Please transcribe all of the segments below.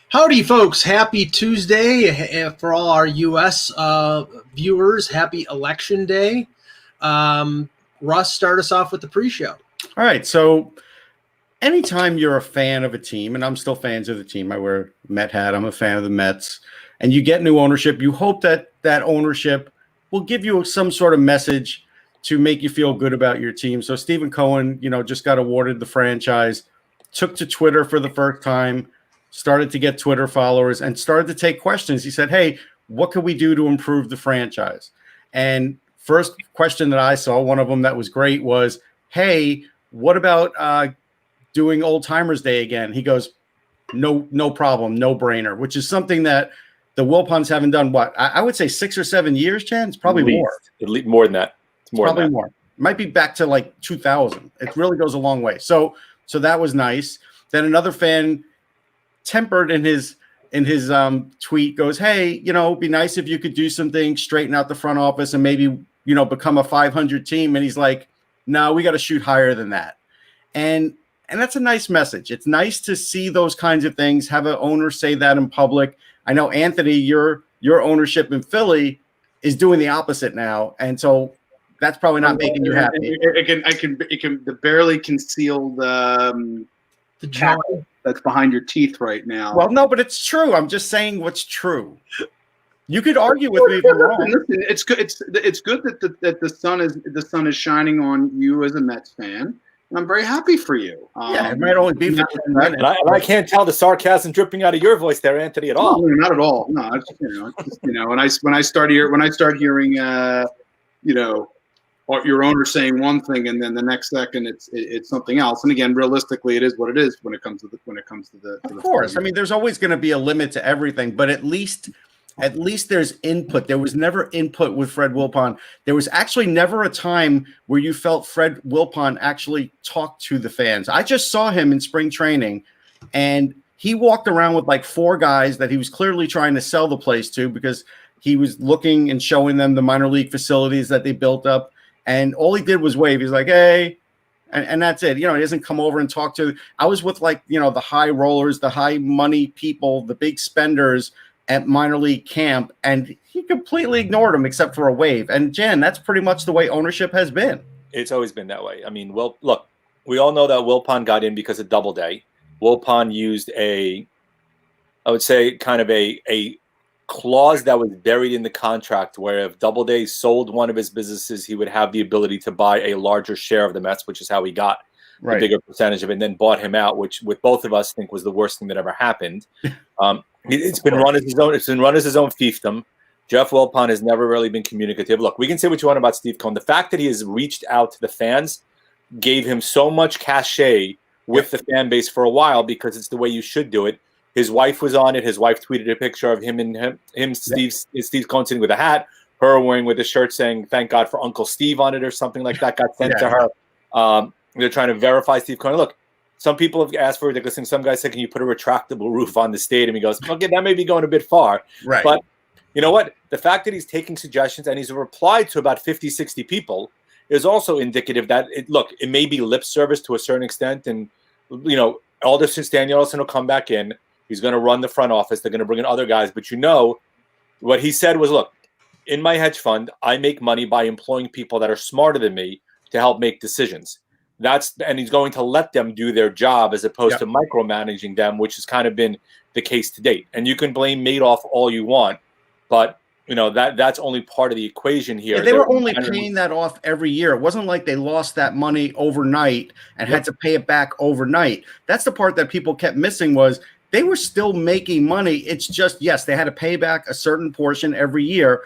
Howdy, folks. Happy Tuesday for all our U.S. Viewers. Happy Election Day. Russ, start us off with the pre-show. All right. So anytime you're a fan of a team, and I'm still fans of the team, I wear a Met hat, I'm a fan of the Mets, and you get new ownership, you hope that that ownership will give you some sort of message to make you feel good about your team. So Stephen Cohen, just got awarded the franchise, took to Twitter for the first time, started to get Twitter followers, and started to take questions. He said, hey, what can we do to improve the franchise? And first question that I saw, one of them that was great was, hey, what about doing Old Timers Day again? He goes, no problem, no brainer, which is something that the Wilpons haven't done, I would say 6 or 7 years, Chen? It's probably more. At least more than that. It's more probably than that. More. It might be back to like 2000. It really goes a long way. So that was nice. Then another fan tempered in his tweet goes, hey, it'd be nice if you could do some things, straighten out the front office and maybe, become a 500 team. And he's like, no, we got to shoot higher than that. And that's a nice message. It's nice to see those kinds of things, have an owner say that in public. I know, Anthony, your ownership in Philly is doing the opposite now. And so that's probably not making you happy. It can barely conceal the joy that's behind your teeth right now. Well, no, but it's true. I'm just saying what's true. You could argue with me if I'm wrong. Listen, it's good. It's good that the sun is shining on you as a Mets fan. And I'm very happy for you. It might only be for and I can't tell the sarcasm dripping out of your voice there, Anthony, at all. No, not at all. No, it's just, when I start hearing your owner saying one thing and then the next second it's something else. And again, realistically, it is what it is when it comes to the. Of course, I mean, there's always going to be a limit to everything, but at least there's input. There was never input with Fred Wilpon. There was actually never a time where you felt Fred Wilpon actually talked to the fans. I just saw him in spring training, and he walked around with like 4 guys that he was clearly trying to sell the place to because he was looking and showing them the minor league facilities that they built up. And all he did was wave. He's like, hey, and that's it. He doesn't come over and talk to. I was with the high rollers, the high money people, the big spenders at minor league camp, and he completely ignored them except for a wave. And Jen, that's pretty much the way ownership has been. It's always been that way. I mean, look, we all know that Wilpon got in because of Doubleday. Wilpon used I would say kind of a clause that was buried in the contract where if Doubleday sold one of his businesses, he would have the ability to buy a larger share of the Mets, which is how he got a bigger percentage of it, and then bought him out, which with both of us think was the worst thing that ever happened. It's been run as his own. It's been run as his own fiefdom. Jeff Wilpon has never really been communicative. Look, we can say what you want about Steve Cohen. The fact that he has reached out to the fans gave him so much cachet with the fan base for a while because it's the way you should do it. His wife was on it. His wife tweeted a picture of Steve Cohen sitting with a hat, her wearing with a shirt saying "Thank God for Uncle Steve" on it or something like that. Got sent to her. They're trying to verify Steve Cohen. Look. Some people have asked for ridiculous things. Some guys said, can you put a retractable roof on the stadium? He goes, okay, that may be going a bit far. Right. But you know what? The fact that he's taking suggestions and he's replied to about 50, 60 people is also indicative that, it may be lip service to a certain extent. And, Alderson Danielson will come back in. He's going to run the front office. They're going to bring in other guys. But what he said was, look, in my hedge fund, I make money by employing people that are smarter than me to help make decisions. And he's going to let them do their job as opposed to micromanaging them, which has kind of been the case to date. And you can blame Madoff all you want, but that's only part of the equation here. Yeah, they were only paying that off every year. It wasn't like they lost that money overnight and had to pay it back overnight. That's the part that people kept missing was they were still making money. It's just, yes, they had to pay back a certain portion every year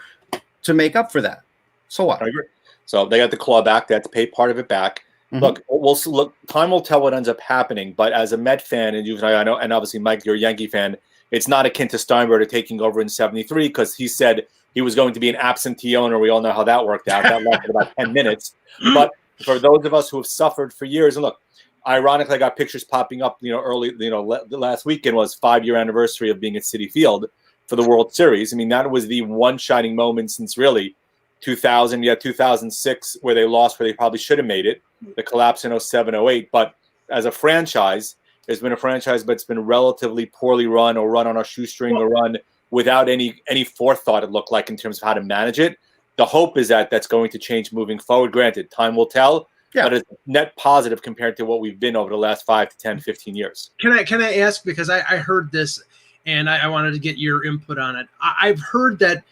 to make up for that. So what? I agree. So they got the claw back. They had to pay part of it back. Mm-hmm. Look. Time will tell what ends up happening. But as a Met fan, and I know, and obviously Mike, you're a Yankee fan. It's not akin to Steinbrenner taking over in '73 because he said he was going to be an absentee owner. We all know how that worked out. That lasted about 10 minutes. But for those of us who have suffered for years, and look, ironically, I got pictures popping up. Early. The last weekend was 5-year anniversary of being at Citi Field for the World Series. I mean, that was the one shining moment since really 2006, where they lost, where they probably should have made it. The collapse in 07, 08. But as a franchise, It's been a franchise, but it's been relatively poorly run or run on a shoestring or run without any forethought, it looked like, in terms of how to manage it. The hope is that that's going to change moving forward. Granted, time will tell, but it's net positive compared to what we've been over the last 5 to 10, 15 years. Can I ask, because I heard this and I wanted to get your input on it. I've heard that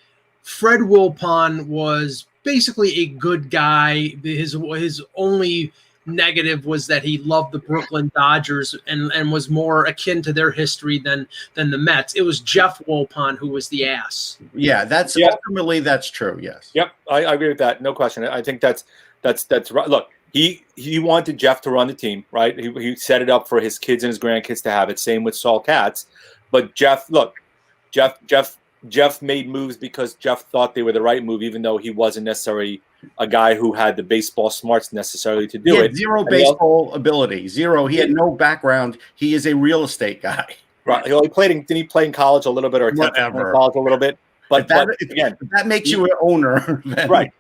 Fred Wilpon was basically a good guy. His only negative was that he loved the Brooklyn Dodgers and was more akin to their history than the Mets. It was Jeff Wilpon who was the ass. Yeah, ultimately that's true. Yes. Yep, I agree with that. No question. I think that's right. Look, he wanted Jeff to run the team, right? He set it up for his kids and his grandkids to have it. Same with Saul Katz. But Jeff made moves because Jeff thought they were the right move, even though he wasn't necessarily a guy who had the baseball smarts necessarily to do it. Zero baseball ability. Zero. He had no background. He is a real estate guy. Right. He played didn't he play in college a little bit, or whatever, college a little bit? But again, that makes you an owner, then. Right?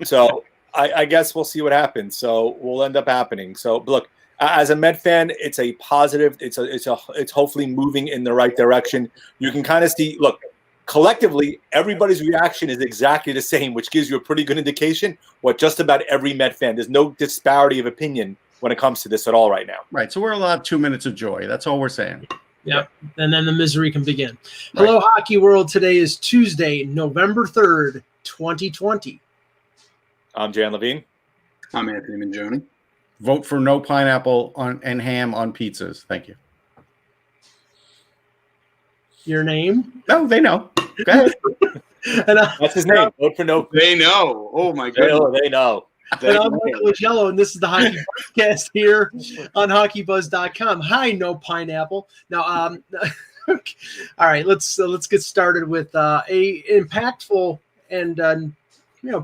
So I guess we'll see what happens. So we'll end up happening. So look, as a Met fan, it's a positive. It's hopefully moving in the right direction. You can kind of see. Look, collectively, everybody's reaction is exactly the same, which gives you a pretty good indication what just about every Met fan. There's no disparity of opinion when it comes to this at all right now. Right. So we're allowed 2 minutes of joy. That's all we're saying. Yep. And then the misery can begin. Right. Hello, Hockey World. Today is Tuesday, November 3rd, 2020. I'm Jan Levine. I'm Anthony Mangione. Vote for no pineapple and ham on pizzas. Thank you. Your name? No, they know. Go ahead. That's his name. Vote for no. They know. Oh my goodness. They know. And I'm Michael Agello, and this is the Hockey Buzzcast here on HockeyBuzz.com. Hi, no pineapple. Now, all right, let's get started with a impactful and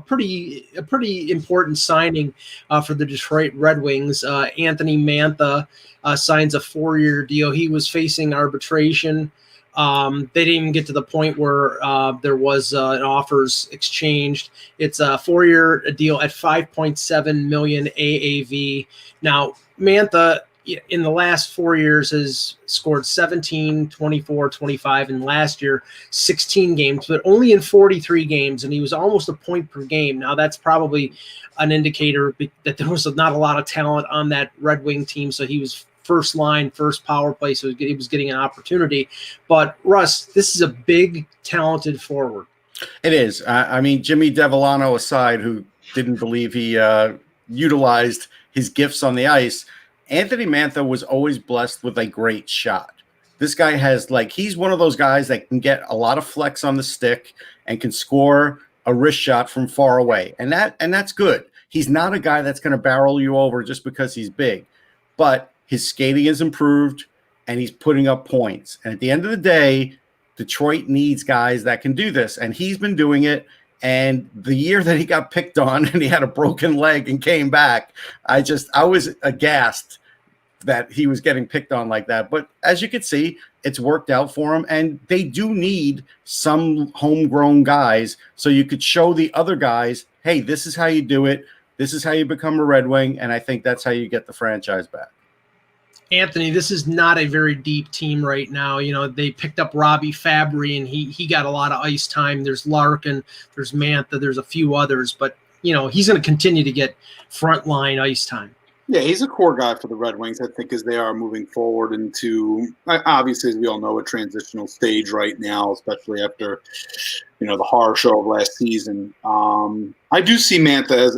pretty important signing for the Detroit Red Wings. Anthony Mantha signs a 4-year deal. He was facing arbitration. They didn't even get to the point where there was an offers exchanged. It's a 4-year deal at $5.7 million AAV. Now, Mantha, in the last 4 years, has scored 17, 24, 25, and last year 16 games, but only in 43 games, and he was almost a point per game. Now, that's probably an indicator that there was not a lot of talent on that Red Wing team, so he was first line, first power play, so he was getting an opportunity. But, Russ, this is a big, talented forward. It is. I mean, Jimmy Devellano aside, who didn't believe he utilized his gifts on the ice, Anthony Mantha was always blessed with a great shot. This guy has, he's one of those guys that can get a lot of flex on the stick and can score a wrist shot from far away. And that's good. He's not a guy that's going to barrel you over just because he's big. But his skating has improved, and he's putting up points. And at the end of the day, Detroit needs guys that can do this. And he's been doing it. And the year that he got picked on and he had a broken leg and came back, I was aghast that he was getting picked on like that. But as you can see, it's worked out for him. And they do need some homegrown guys so you could show the other guys, hey, this is how you do it. This is how you become a Red Wing. And I think that's how you get the franchise back. Anthony, this is not a very deep team right now. You know, they picked up Robbie Fabry, and he got a lot of ice time. There's Larkin, there's Mantha, there's a few others, but, he's going to continue to get frontline ice time. Yeah, he's a core guy for the Red Wings, I think, as they are moving forward into, obviously, as we all know, a transitional stage right now, especially after, the horror show of last season. I do see Mantha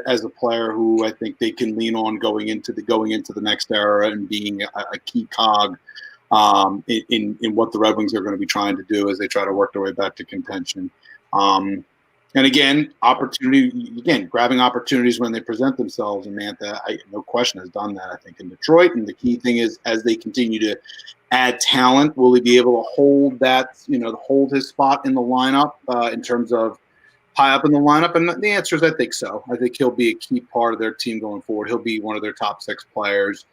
as a player who I think they can lean on going into the next era and being a key cog in what the Red Wings are going to be trying to do as they try to work their way back to contention. And again, grabbing opportunities when they present themselves. And Mantha, no question, has done that, I think, in Detroit. And the key thing is, as they continue to add talent, will he be able to hold that, hold his spot in the lineup in terms of high up in the lineup? And the answer is, I think so. I think he'll be a key part of their team going forward. He'll be one of their top 6 players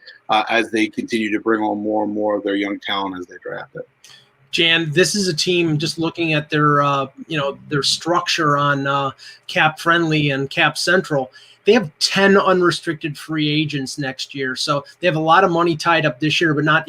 as they continue to bring on more and more of their young talent as they draft it. Jan, this is a team just looking at their their structure on Cap Friendly and Cap Central. They have 10 unrestricted free agents next year, so they have a lot of money tied up this year, but not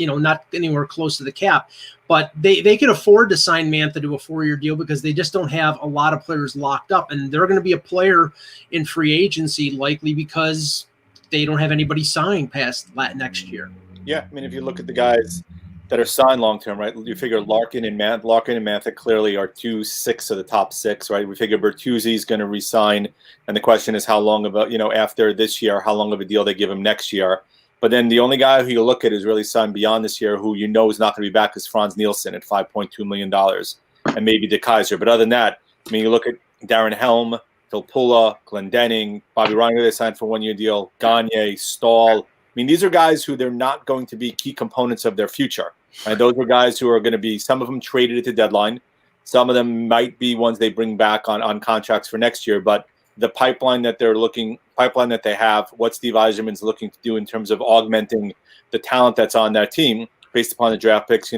anywhere close to the cap. But they can afford to sign Mantha to a 4-year deal because they just don't have a lot of players locked up, and they're going to be a player in free agency likely because they don't have anybody signed past next year. Yeah, I mean, if you look at the guys that are signed long term, right? You figure Larkin and Mantha clearly are 2-6 of the top 6, right? We figure Bertuzzi is going to re-sign, and the question is how long of after this year, how long of a deal they give him next year. But then the only guy who you look at who's really signed beyond this year, who is not going to be back, is Franz Nielsen at $5.2 million, and maybe De Kaiser. But other than that, I mean, you look at Darren Helm, Phil Pula, Glendening, Bobby Ryan, they signed for a 1-year deal, Gagne, Stahl. I mean, these are guys who they're not going to be key components of their future. Right? Those are guys who are going to be, some of them traded at the deadline. Some of them might be ones they bring back on contracts for next year. But the pipeline that they have, what Steve Yzerman's looking to do in terms of augmenting the talent that's on that team based upon the draft picks,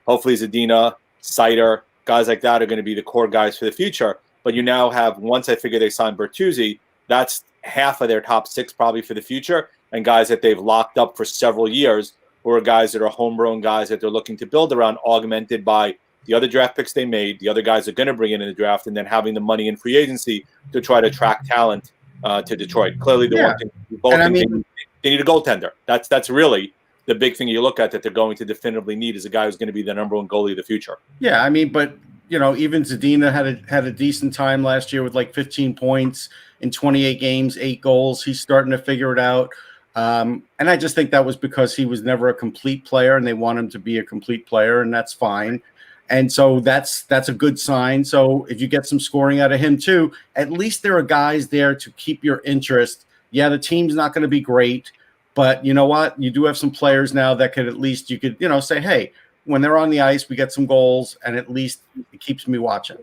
hopefully Zadina, Sider, guys like that are going to be the core guys for the future. But you now have, once I figure they signed Bertuzzi, that's half of their top 6 probably for the future, and guys that they've locked up for several years, or guys that are homegrown guys that they're looking to build around, augmented by the other draft picks they made, the other guys are going to bring in the draft, and then having the money in free agency to try to attract talent to Detroit. Clearly, the one thing they need a goaltender. That's really the big thing you look at that they're going to definitively need is a guy who's going to be the number 1 goalie of the future. Yeah, I mean, but even Zadina had a decent time last year with like 15 points in 28 games, 8 goals. He's starting to figure it out. And I just think that was because he was never a complete player, and they want him to be a complete player, and that's fine. And so that's a good sign. So if you get some scoring out of him too, at least there are guys there to keep your interest. Yeah, the team's not going to be great, but you know what? You do have some players now that could at least say, hey, when they're on the ice, we get some goals, and at least it keeps me watching.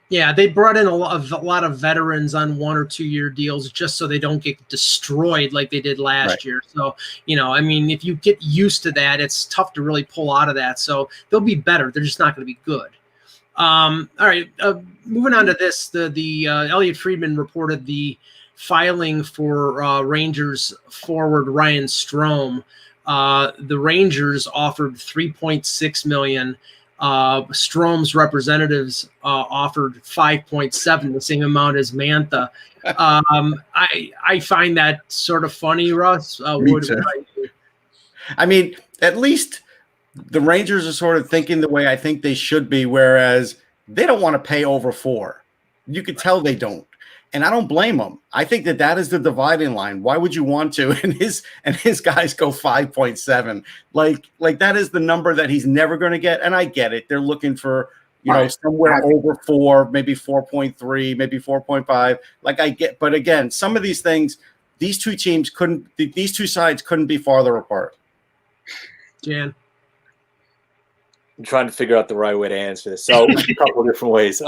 Yeah, they brought in a lot of veterans on 1 or 2 year deals just so they don't get destroyed like they did last year. So, I mean, if you get used to that, it's tough to really pull out of that. So they'll be better. They're just not going to be good. All right, moving on to this, the Elliot Friedman reported the filing for Rangers forward Ryan Strome. The Rangers offered $3.6 million. Strome's representatives offered 5.7, the same amount as Mantha. I find that sort of funny, Russ. I mean, at least the Rangers are sort of thinking the way I think they should be, whereas they don't want to pay over 4. You could tell they don't. And I don't blame them. I think that is the dividing line. Why would you want to? And his guys go 5.7. Like that is the number that he's never going to get. And I get it. They're looking for, somewhere over 4, maybe 4.3, maybe 4.5. Like I get, but again, some of these things, these two sides couldn't be farther apart. Jan. I'm trying to figure out the right way to answer this. So a couple of different ways.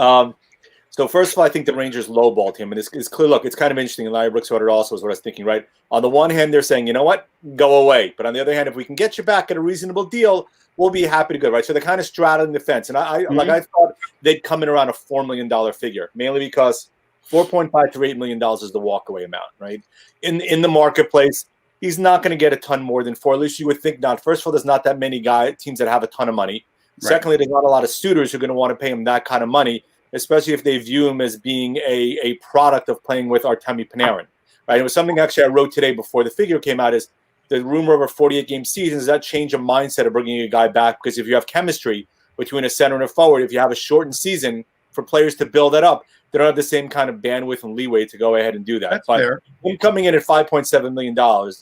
So first of all, I think the Rangers lowballed him, and it's clear. Look, it's kind of interesting. And Larry Brooks wrote it also, is what I was thinking. Right, on the one hand, they're saying, you know what, go away. But on the other hand, if we can get you back at a reasonable deal, we'll be happy to go. Right, so they're kind of straddling the fence. And I thought they'd come in around a $4 million figure, mainly because $4.5 to $8 million is the walkaway amount. Right, in the marketplace, he's not going to get a ton more than 4. At least you would think not. First of all, there's not that many teams that have a ton of money. Right. Secondly, there's not a lot of suitors who are going to want to pay him that kind of money, especially if they view him as being a product of playing with Artemi Panarin. Right? It was something actually I wrote today before the figure came out, is the rumor of a 48-game season. Does that change a mindset of bringing a guy back? Because if you have chemistry between a center and a forward, if you have a shortened season for players to build that up, they don't have the same kind of bandwidth and leeway to go ahead and do that. That's but fair. Him coming in at $5.7 million,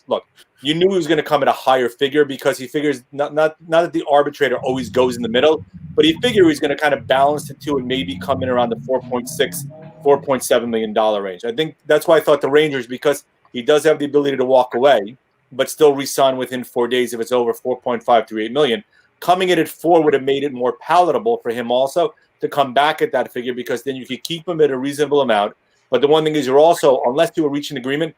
look, you knew he was going to come at a higher figure because he figures not that the arbitrator always goes in the middle, but he figured he's going to kind of balance the two and maybe come in around the $4.7 million range. I think that's why I thought the Rangers, because he does have the ability to walk away, but still re-sign within 4 days if it's over $4.5 to $8 million. Coming in at 4 would have made it more palatable for him also to come back at that figure, because then you could keep him at a reasonable amount. But the one thing is, you're also, unless you reach an agreement,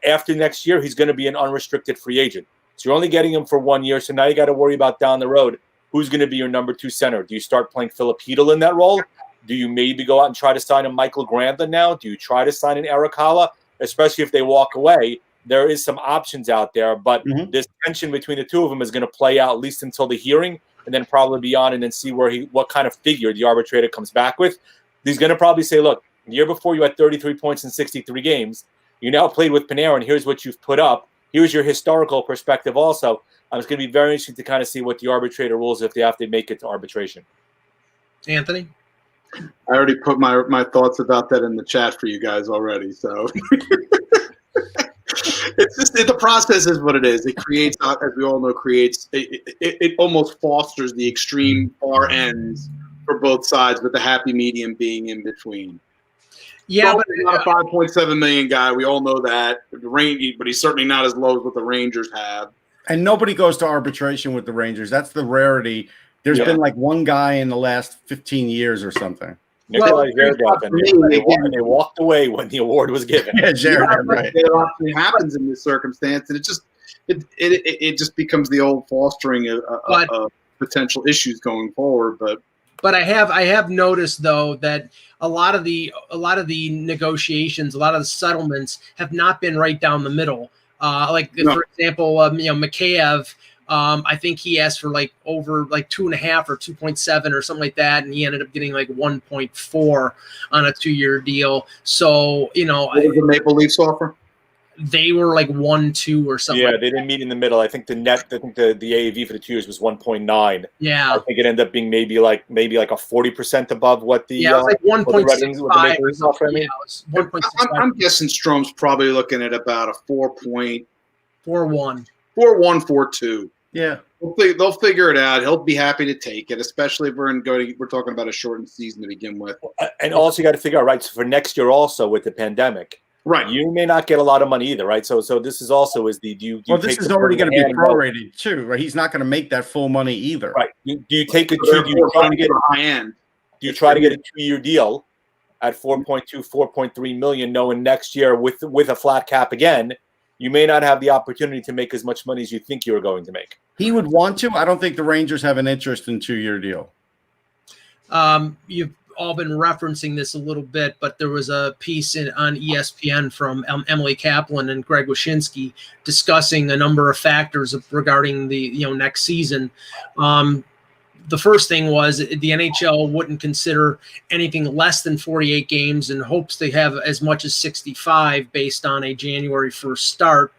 after next year, he's going to be an unrestricted free agent. So you're only getting him for 1 year. So now you got to worry about down the road who's going to be your number 2 center? Do you start playing Filipino in that role? Do you maybe go out and try to sign a Michael Granlund now? Do you try to sign an Eric Haula? Especially if they walk away, there is some options out there. But this tension between the two of them is going to play out at least until the hearing, and then probably beyond, and then see what kind of figure the arbitrator comes back with. He's going to probably say, look, the year before you had 33 points in 63 games. You now played with Panarin. Here's what you've put up. Here's your historical perspective also. It's going to be very interesting to kind of see what the arbitrator rules if they have to make it to arbitration. Anthony? I already put my thoughts about that in the chat for you guys already. So it's just the process is what it is. It creates, as we all know, it almost fosters the extreme far ends for both sides, with the happy medium being in between. Yeah, but he's not a $5.7 million guy. We all know that. But he's certainly not as low as what the Rangers have. And nobody goes to arbitration with the Rangers. That's the rarity. There's been like one guy in the last 15 years or something. Nikolai Zherdev, and they walked away when the award was given. Yeah, Zherdev, right. It often happens in this circumstance, and it just becomes the old fostering of potential issues going forward. But I have noticed though that a lot of the negotiations, a lot of the settlements have not been right down the middle. For example, Mikheyev. I think he asked for like over like 2.5 or 2.7 or something like that, and he ended up getting like 1.4 on a 2-year deal. So what was the Maple Leafs offer? They were like 1.2 or something. Yeah, they didn't meet in the middle. I think the AAV for the 2 years was 1.9. Yeah, I think it ended up being maybe like a 40% above what the it was like 1.65. I'm guessing Strome's probably looking at about a 4.41, 4.2. Yeah, they'll figure it out. He'll be happy to take it, especially if we're talking about a shortened season to begin with. And also, you got to figure out, right? So for next year, also with the pandemic. Right, you may not get a lot of money either, right? So this is also do you this is already going to be prorated too, right? He's not going to make that full money either, right? Do you take do you try to get a high end? Do you try to get a 2-year deal at 4.2, 4.3 million, knowing next year with a flat cap again, you may not have the opportunity to make as much money as you think you were going to make? He would want to. I don't think the Rangers have an interest in 2-year deal. You've all been referencing this a little bit, but there was a piece on ESPN from Emily Kaplan and Greg Wyshynski discussing a number of factors regarding the next season. The first thing was the NHL wouldn't consider anything less than 48 games and hopes they have as much as 65 based on a January 1st start.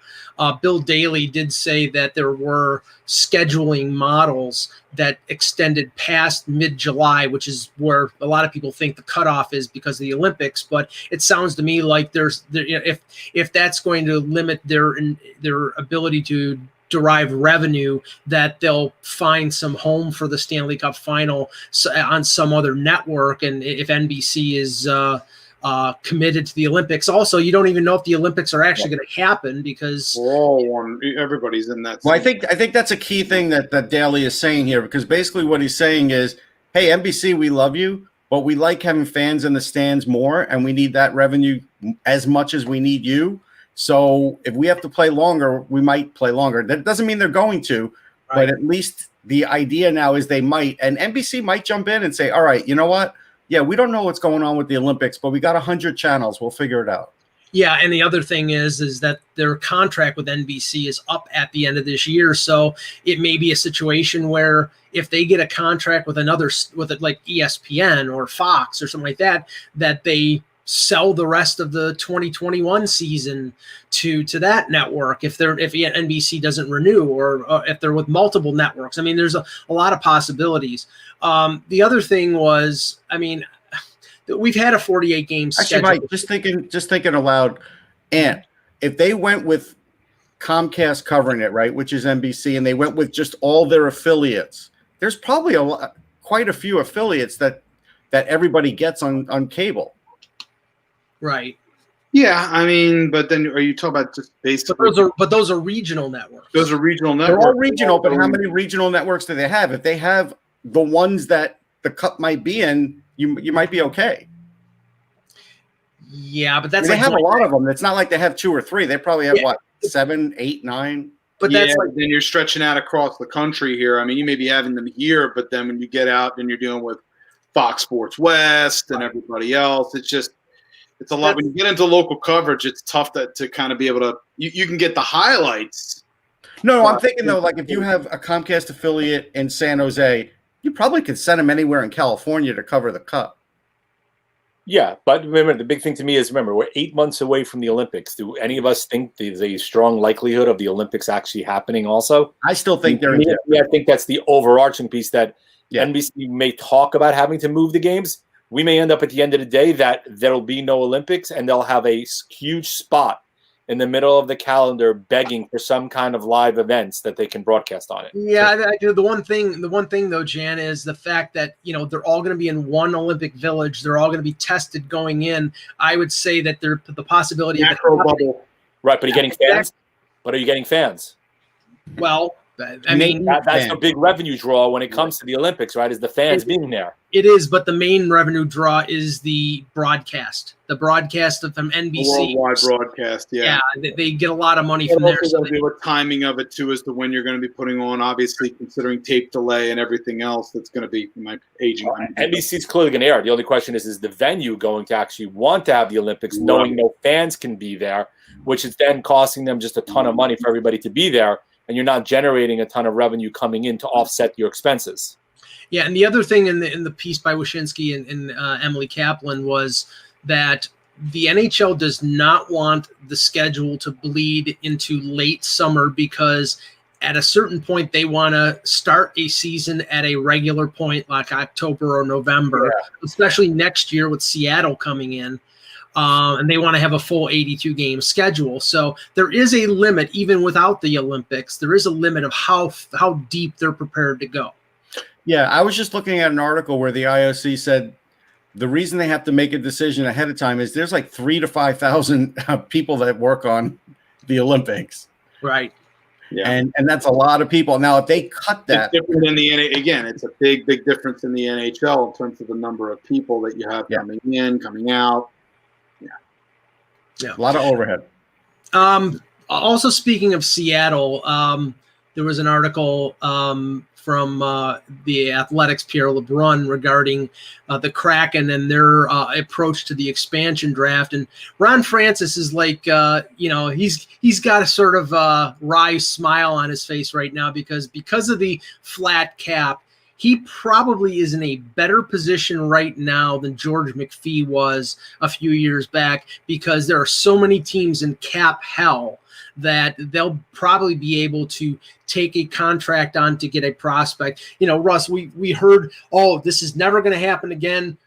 Bill Daley did say that there were scheduling models that extended past mid-July, which is where a lot of people think the cutoff is because of the Olympics. But it sounds to me like if that's going to limit their ability to derive revenue, that they'll find some home for the Stanley Cup final on some other network. And if NBC is committed to the Olympics. Also, you don't even know if the Olympics are actually going to happen because everybody's in that. Well, I think that's a key thing that Daly is saying here, because basically what he's saying is, hey, NBC, we love you, but we like having fans in the stands more, and we need that revenue as much as we need you. So if we have to play longer, we might play longer. That doesn't mean they're going to, but at least the idea now is they might, and NBC might jump in and say, all right, you know what? Yeah, we don't know what's going on with the Olympics, but we got 100 channels. We'll figure it out. Yeah, and the other thing is that their contract with NBC is up at the end of this year, so it may be a situation where if they get a contract with like ESPN or Fox or something like that, that they sell the rest of the 2021 season to that network if NBC doesn't renew, or if they're with multiple networks. I mean, there's a lot of possibilities. The other thing was, I mean, we've had a 48 game schedule. Actually, Mike, just thinking aloud, and if they went with Comcast covering it, right, which is NBC, and they went with just all their affiliates, there's probably quite a few affiliates that everybody gets on cable. Right. Yeah, I mean, but then are you talking about just basically? But those are regional networks. Those are regional networks. They're all regional, but how many regional networks do they have? If they have the ones that the cup might be in, you might be okay. Yeah, but that's they have a lot of them. It's not like they have 2 or 3. They probably have 7, 8, 9. But yeah, that's like, then you're stretching out across the country here. I mean, you may be having them here, but then when you get out, then you're dealing with Fox Sports West and everybody else. It's a lot. When you get into local coverage, it's tough to kind of be able to. You can get the highlights. No, I'm thinking though, like if you have a Comcast affiliate in San Jose, you probably could send them anywhere in California to cover the Cup. Yeah, but remember, the big thing to me is, we're 8 months away from the Olympics. Do any of us think there's a strong likelihood of the Olympics actually happening also? I still think they're I think that's the overarching piece that NBC may talk about having to move the games. We may end up at the end of the day that there'll be no Olympics and they'll have a huge spot in the middle of the calendar begging for some kind of live events that they can broadcast on it. Yeah, I do. The one thing though, Jan, is the fact that, they're all going to be in one Olympic village. They're all going to be tested going in. I would say that the possibility of bubble. Right, but are you getting fans? But are you getting fans? Well, I mean, that's a big revenue draw when it comes to the Olympics, right? Is the fans being there? It is, but the main revenue draw is the broadcast from NBC. Worldwide broadcast, yeah. Yeah, they get a lot of money from there. So the timing of it too, as to when you're going to be putting on. Obviously, considering tape delay and everything else, that's going to be my aging. NBC's clearly going to air. The only question is the venue going to actually want to have the Olympics, knowing no fans can be there, which is then costing them just a ton of money for everybody to be there, and you're not generating a ton of revenue coming in to offset your expenses. Yeah, and the other thing in the piece by Wyshynski and Emily Kaplan was that the NHL does not want the schedule to bleed into late summer, because at a certain point they want to start a season at a regular point like October or November, especially next year with Seattle coming in. And they want to have a full 82-game schedule. So there is a limit, even without the Olympics. There is a limit of how deep they're prepared to go. Yeah, I was just looking at an article where the IOC said the reason they have to make a decision ahead of time is there's like 3,000 to 5,000 people that work on the Olympics. Right. Yeah. And that's a lot of people. Now, if they cut that, it's different in again, it's a big difference in the NHL in terms of the number of people that you have coming in, coming out. Yeah, a lot of overhead. Also, speaking of Seattle, there was an article from the Athletics' Pierre LeBrun regarding the Kraken and their approach to the expansion draft. And Ron Francis is like, he's got a sort of wry smile on his face right now because of the flat cap. He probably is in a better position right now than George McPhee was a few years back, because there are so many teams in cap hell that they'll probably be able to take a contract on to get a prospect. Russ, we heard, this is never going to happen again.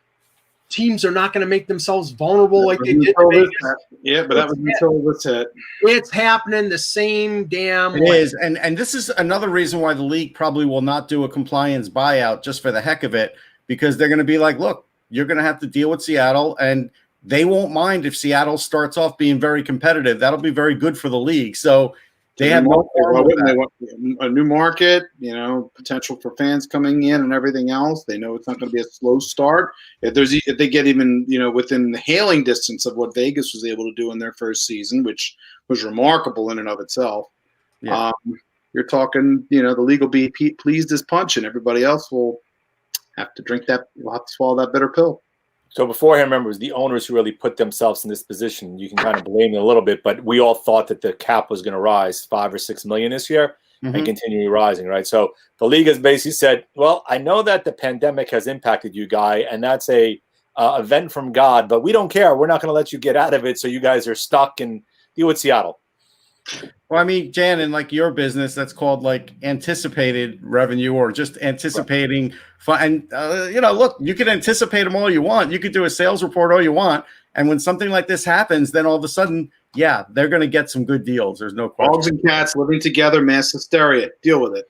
Teams are not going to make themselves vulnerable like they did. Yeah, but that was until it was hit. It's happening the same damn way. It is, and this is another reason why the league probably will not do a compliance buyout just for the heck of it, because they're going to be like, look, you're going to have to deal with Seattle, and they won't mind if Seattle starts off being very competitive. That'll be very good for the league. So they have no problem with that. They want a new market, potential for fans coming in and everything else. They know it's not going to be a slow start. If they get even, within the hailing distance of what Vegas was able to do in their first season, which was remarkable in and of itself. Yeah. You're talking, the league will be pleased as punch, and everybody else will have to will have to swallow that bitter pill. So beforehand, remember, it was the owners who really put themselves in this position. You can kind of blame them a little bit, but we all thought that the cap was going to rise $5 or $6 million this year and continue rising, right? So the league has basically said, well, I know that the pandemic has impacted you guys, and that's a event from God, but we don't care. We're not going to let you get out of it, so you guys are stuck and deal with Seattle. Well, I mean, Jan, in like your business, that's called like anticipated revenue or just anticipating fun. And, look, you can anticipate them all you want. You could do a sales report all you want. And when something like this happens, then all of a sudden, they're going to get some good deals. There's no question. Dogs and cats living together, mass hysteria. Deal with it.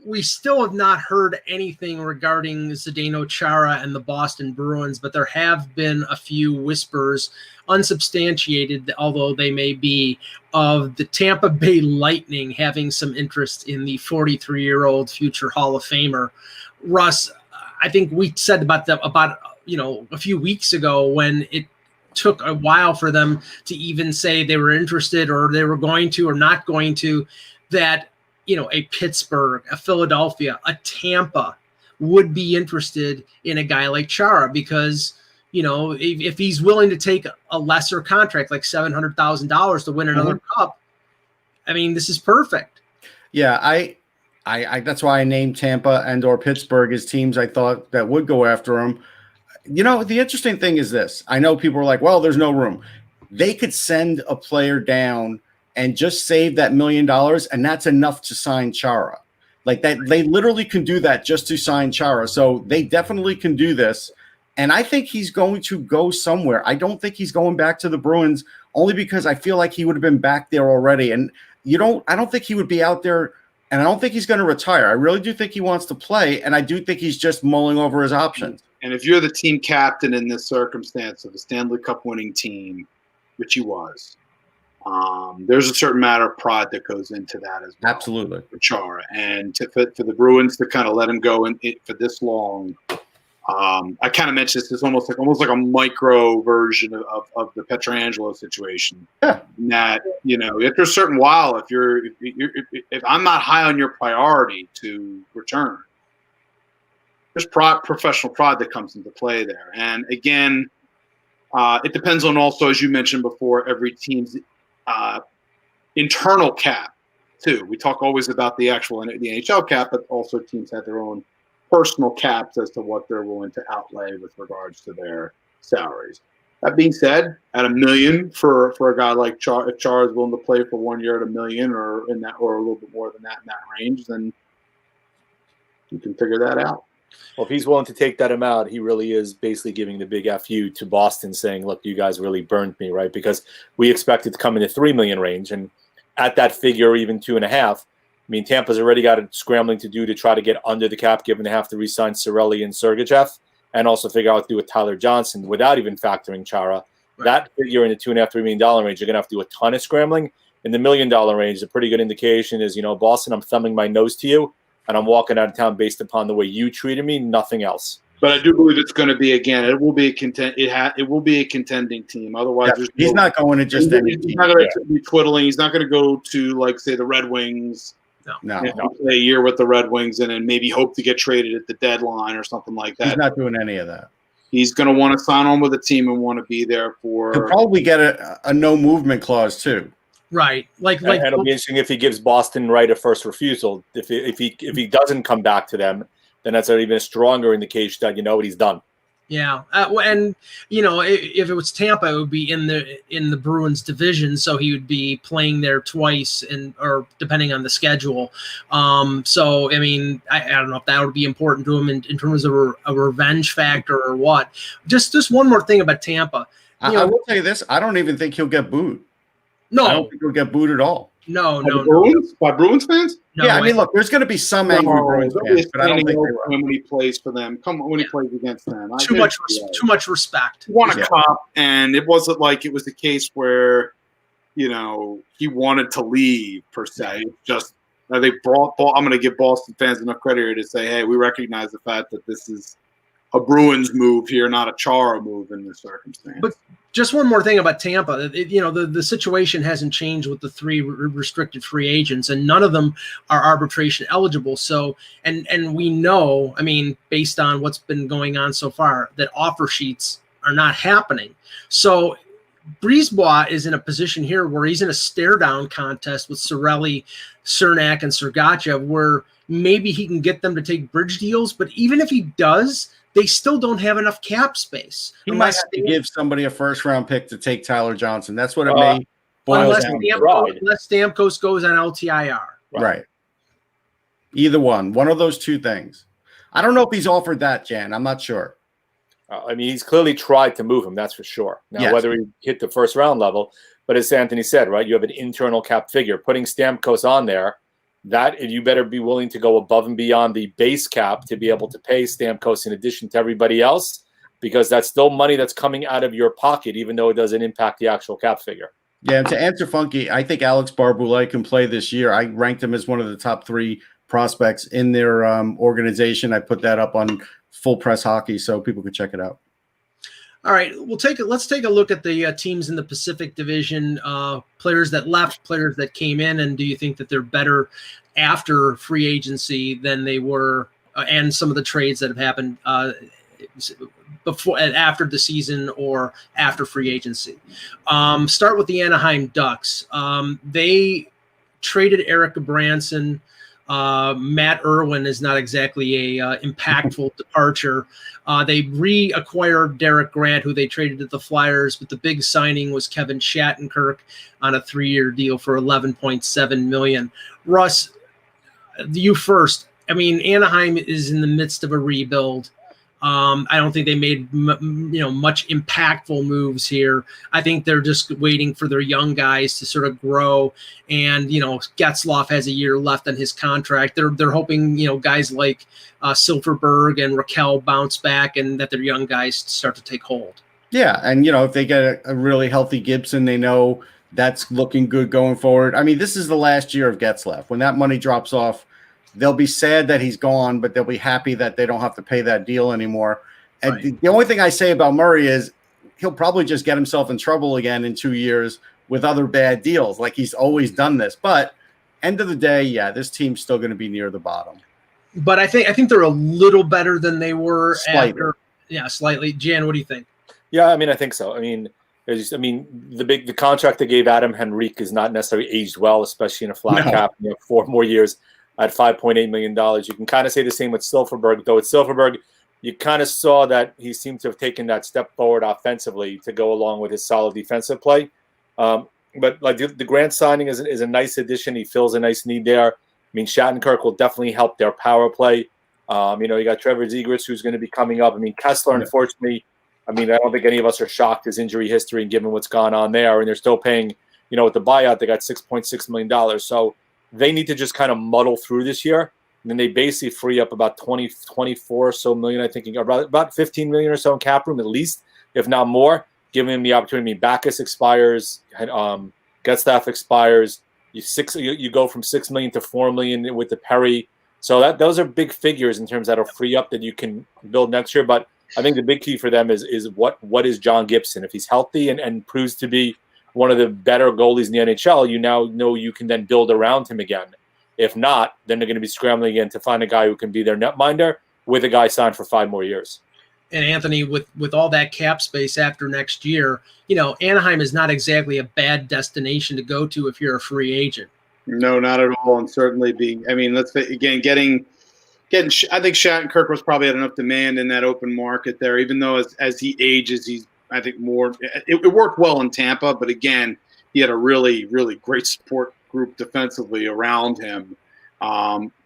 We still have not heard anything regarding Zdeno Chara and the Boston Bruins, but there have been a few whispers, unsubstantiated, although they may be, of the Tampa Bay Lightning having some interest in the 43-year-old future Hall of Famer. Russ, I think we said about a few weeks ago when it took a while for them to even say they were interested or they were going to or not going to, that, a Pittsburgh, a Philadelphia, a Tampa would be interested in a guy like Chara because, if he's willing to take a lesser contract, like $700,000 to win another cup, I mean, this is perfect. Yeah, I that's why I named Tampa and or Pittsburgh as teams I thought that would go after him. The interesting thing is this. I know people are like, well, there's no room. They could send a player down and just save that $1 million, and that's enough to sign Chara. Like that, they literally can do that just to sign Chara. So they definitely can do this. And I think he's going to go somewhere. I don't think he's going back to the Bruins only because I feel like he would have been back there already. And I don't think he would be out there, and I don't think he's going to retire. I really do think he wants to play, and I do think he's just mulling over his options. And if you're the team captain in this circumstance of a Stanley Cup winning team, which he was, there's a certain matter of pride that goes into that as well. Absolutely. For Chara. And for the Bruins to kind of let him go for this long, I kind of mentioned this. It's almost like a micro version of the Pietrangelo situation. Yeah. That, after a certain while, if I'm not high on your priority to return, there's professional pride that comes into play there. And again, it depends on also, as you mentioned before, every team's internal cap too. We talk always about the NHL cap, but also teams have their own personal caps as to what they're willing to outlay with regards to their salaries. That being said, at $1 million for a guy like Chara, if Chara is willing to play for 1 year at $1 million or a little bit more than that in that range, then you can figure that out. Well, if he's willing to take that amount, he really is basically giving the big FU to Boston, saying, look, you guys really burned me, right? Because we expected to come in the $3 million range. And at that figure, or even 2.5, I mean, Tampa's already got it scrambling to try to get under the cap, given they have to re-sign Cirelli and Sergachev, and also figure out what to do with Tyler Johnson without even factoring Chara. Right. That figure in the $2.5, $3 million range, you're going to have to do a ton of scrambling. In the $1 million range, a pretty good indication is, Boston, I'm thumbing my nose to you, and I'm walking out of town based upon the way you treated me, nothing else. But I do believe it's going to be, again, it will be a contending team. Otherwise, he's not going to just any team. He's not going to be twiddling. He's not going to go to, like, say, the Red Wings. No. Play a year with the Red Wings and then maybe hope to get traded at the deadline or something like that. He's not doing any of that. He's going to want to sign on with a team and want to be there for. He'll probably get a no movement clause too. Right, like and it'll be interesting if he gives Boston right of first refusal. If he doesn't come back to them, then that's even a stronger indication that what he's done. Yeah, and if it was Tampa, it would be in the Bruins division, so he would be playing there twice, or depending on the schedule. So I mean, I don't know if that would be important to him in terms of a revenge factor or what. Just one more thing about Tampa. I will tell you this: I don't even think he'll get booed. No, I don't think he'll get booed at all. No. By Bruins fans? No, yeah, I mean, look, there's going to be some angry Bruins fans, but I don't think when he plays for them. When he plays against them, too much respect. He won a cup, and it wasn't like it was the case where he wanted to leave per se. Just they brought. I'm going to give Boston fans enough credit here to say, hey, we recognize the fact that this is a Bruins move here, not a Chara move in this circumstance. But just one more thing about Tampa. The situation hasn't changed with the 3 restricted free agents, and none of them are arbitration eligible. So, and we know, I mean, based on what's been going on so far, that offer sheets are not happening. So Brisebois is in a position here where he's in a stare-down contest with Cirelli, Cernak, and Sergachev, where maybe he can get them to take bridge deals. But even if he does, they still don't have enough cap space. He might have to give somebody a first-round pick to take Tyler Johnson. That's what it may boil down to. Unless Stamkos goes on LTIR. Right. Either one of those two things. I don't know if he's offered that, Jan. I'm not sure. I mean, he's clearly tried to move him, that's for sure. Now, whether he hit the first-round level, but as Anthony said, right, you have an internal cap figure. Putting Stamkos on there, that you better be willing to go above and beyond the base cap to be able to pay Stamkos in addition to everybody else, because that's still money that's coming out of your pocket, even though it doesn't impact the actual cap figure. Yeah, and to answer Funky, I think Alex Barboulay can play this year. I ranked him as one of the top 3 prospects in their organization. I put that up on Full Press Hockey so people could check it out. All right, let's take a look at the teams in the Pacific Division, players that left, players that came in, and do you think that they're better after free agency than they were, and some of the trades that have happened before and after the season or after free agency? Start with the Anaheim Ducks. They traded Erica Branson. Matt Irwin is not exactly a impactful departure. They reacquired Derek Grant, who they traded to the Flyers, but the big signing was Kevin Shattenkirk on a 3-year deal for $11.7 million. Russ, you first. I mean, Anaheim is in the midst of a rebuild. I don't think they made much impactful moves here. I think they're just waiting for their young guys to sort of grow. And Getzlaf has a year left on his contract. They're hoping guys like Silverberg and Raquel bounce back, and that their young guys start to take hold. Yeah, and if they get a really healthy Gibson, they know that's looking good going forward. I mean, this is the last year of Getzlaf. When that money drops off, they'll be sad that he's gone, but they'll be happy that they don't have to pay that deal anymore. And Right. The only thing I say about Murray is he'll probably just get himself in trouble again in 2 years with other bad deals. Like he's always done this. But end of the day, yeah, this team's still going to be near the bottom. But I think they're a little better than they were Slightly. after. Yeah, slightly. Jan, what do you think? Yeah, I mean, I think so. I mean, the contract they gave Adam Henrique is not necessarily aged well, especially in a flat cap. 4 more years at $5.8 million. You can kind of say the same with Silverberg, though. With Silverberg, you kind of saw that he seemed to have taken that step forward offensively to go along with his solid defensive play. But like the Grant signing is a nice addition. He fills a nice need there. I mean, Shattenkirk will definitely help their power play. You got Trevor Zegras, who's going to be coming up. I mean, Kessler, unfortunately, I don't think any of us are shocked his injury history and given what's gone on there. And they're still paying, with the buyout, they got $6.6 million. So they need to just kind of muddle through this year. And then they basically free up about 24 or so million, I think, about 15 million or so in cap room, at least, if not more, giving them the opportunity. Backus expires, Getzlaf expires. You go from 6 million to 4 million with the Perry. So those are big figures in terms that'll free up that you can build next year. But I think the big key for them is what is John Gibson? If he's healthy and proves to be one of the better goalies in the NHL, you now know you can then build around him again. If not, then they're going to be scrambling again to find a guy who can be their netminder with a guy signed for 5 more years. And Anthony, with all that cap space after next year, Anaheim is not exactly a bad destination to go to if you're a free agent. No, not at all. And certainly let's say, again, getting I think Shattenkirk was probably at enough demand in that open market there, even though as he ages, he's, I think, more. It worked well in Tampa, but again, he had a really, really great support group defensively around him.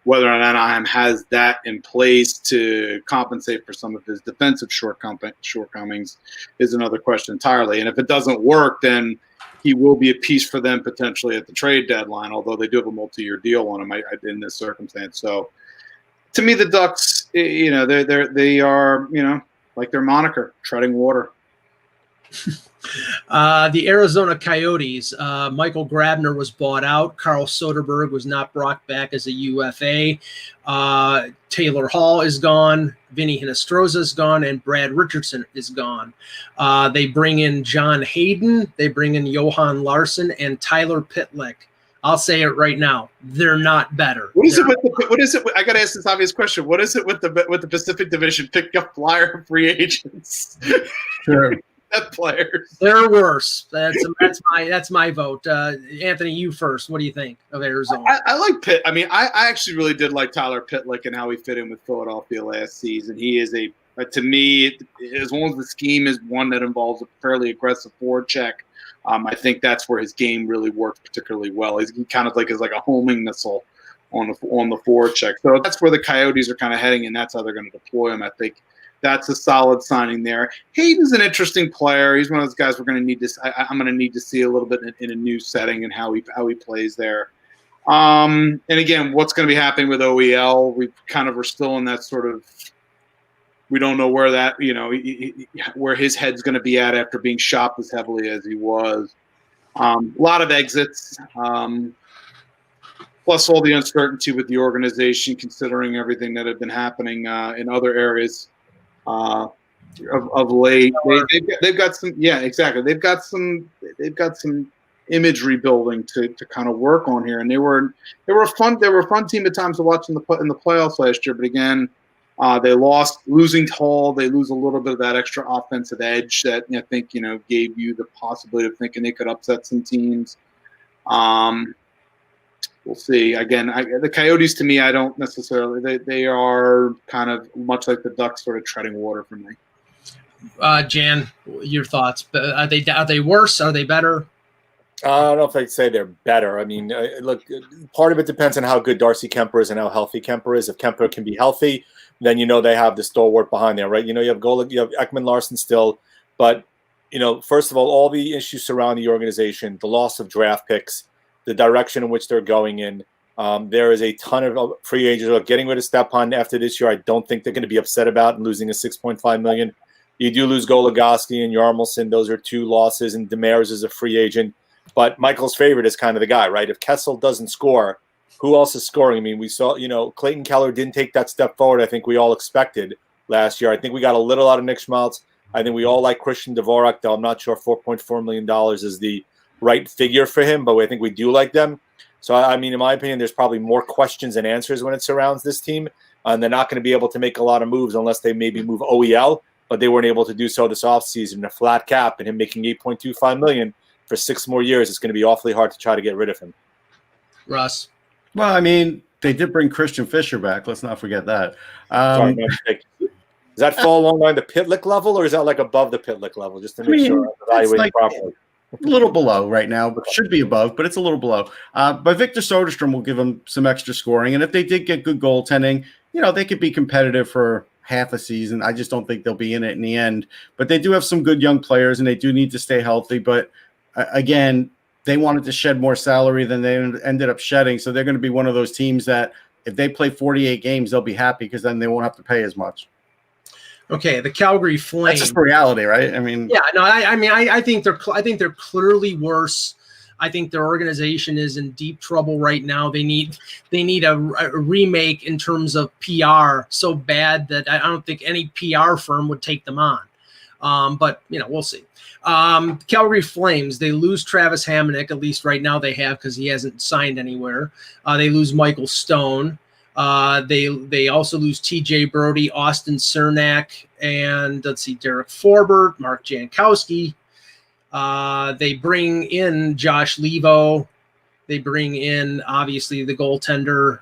Whether or not Anaheim has that in place to compensate for some of his defensive shortcomings is another question entirely. And if it doesn't work, then he will be a piece for them potentially at the trade deadline, although they do have a multi-year deal on him in this circumstance. So to me, the Ducks, they are, like their moniker, treading water. The Arizona Coyotes, Michael Grabner was bought out. Carl Soderberg was not brought back as a UFA. Taylor Hall is gone. Vinny Hinostroza is gone, and Brad Richardson is gone. They bring in John Hayden. They bring in Johan Larsson and Tyler Pitlick. I'll say it right now. They're not better. What is it? I got to ask this obvious question. What is it with the Pacific Division pick up flyer free agents? Sure. Players. They're worse. That's my vote. Anthony, you first. What do you think of Arizona? I like Pitt. I mean, I actually really did like Tyler Pitlick and how he fit in with Philadelphia last season. He is to me, as long as the scheme is one that involves a fairly aggressive forward check, I think that's where his game really works particularly well. He kind of is like a homing missile on the forward check. So that's where the Coyotes are kind of heading, and that's how they're going to deploy him. I think that's a solid signing there. Hayden's an interesting player. He's one of those guys we're going to need to. I'm going to need to see a little bit in a new setting and how he plays there. And again, what's going to be happening with OEL? We kind of are still in that sort of. We don't know where that where his head's going to be at after being shopped as heavily as he was. A lot of exits. Plus all the uncertainty with the organization, considering everything that had been happening in other areas. of late. They've got some, yeah, exactly. They've got some imagery building to kind of work on here, and they were a fun team at times to watch in the playoffs last year. But again, they losing Hall. They lose a little bit of that extra offensive edge that I think gave you the possibility of thinking they could upset some teams. We'll see. Again, the Coyotes, to me, I don't necessarily. They are kind of much like the Ducks, sort of treading water for me. Jan, your thoughts? Are they worse? Are they better? I don't know if I'd say they're better. I mean, look, part of it depends on how good Darcy Kemper is and how healthy Kemper is. If Kemper can be healthy, then they have the stalwart behind there, right? You have Golick, you have Ekman Larson still, but first of all the issues surrounding the organization, the loss of draft picks, the direction in which they're going in. There is a ton of free agents. Getting rid of Stepan after this year, I don't think they're going to be upset about, and losing a $6.5 million. You do lose Goligoski and Yarmulson. Those are two losses, and Demers is a free agent. But Michael's favorite is kind of the guy, right? If Kessel doesn't score, who else is scoring? I mean, we saw, Clayton Keller didn't take that step forward I think we all expected last year. I think we got a little out of Nick Schmaltz. I think we all like Christian Dvorak, though I'm not sure $4.4 million is the right figure for him, but I think we do like them. So, I mean, in my opinion, there's probably more questions than answers when it surrounds this team, and they're not going to be able to make a lot of moves unless they maybe move OEL, but they weren't able to do so this offseason. A flat cap and him making $8.25 million for 6 more years, it's going to be awfully hard to try to get rid of him. Russ? Well, I mean, they did bring Christian Fisher back. Let's not forget that. Sorry, no mistake. Does that fall along the Pitlick level, or is that like above the Pitlick level, just to make sure I'm evaluating properly? A little below right now, but should be above, but it's a little below. But Victor Soderstrom will give them some extra scoring. And if they did get good goaltending, they could be competitive for half a season. I just don't think they'll be in it in the end. But they do have some good young players, and they do need to stay healthy. But again, they wanted to shed more salary than they ended up shedding. So they're going to be one of those teams that if they play 48 games, they'll be happy because then they won't have to pay as much. Okay, the Calgary Flames. That's just reality, right? I mean, yeah, no, I think they're clearly worse. I think their organization is in deep trouble right now. They need a remake in terms of PR so bad that I don't think any PR firm would take them on. But we'll see. Calgary Flames, they lose Travis Hamonic, at least right now they have, because he hasn't signed anywhere. They lose Michael Stone. They also lose T.J. Brody, Austin Cernak, and let's see, Derek Forbert, Mark Jankowski. They bring in Josh Levo. They bring in, obviously, the goaltender,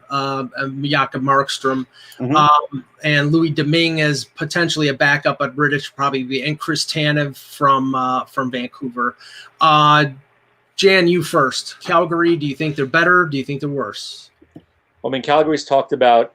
Jakob Markstrom, and Louis Domingue as potentially a backup at British, probably, and Chris Tanev from Vancouver. Jan, you first. Calgary, do you think they're better? Do you think they're worse? I mean, Calgary's talked about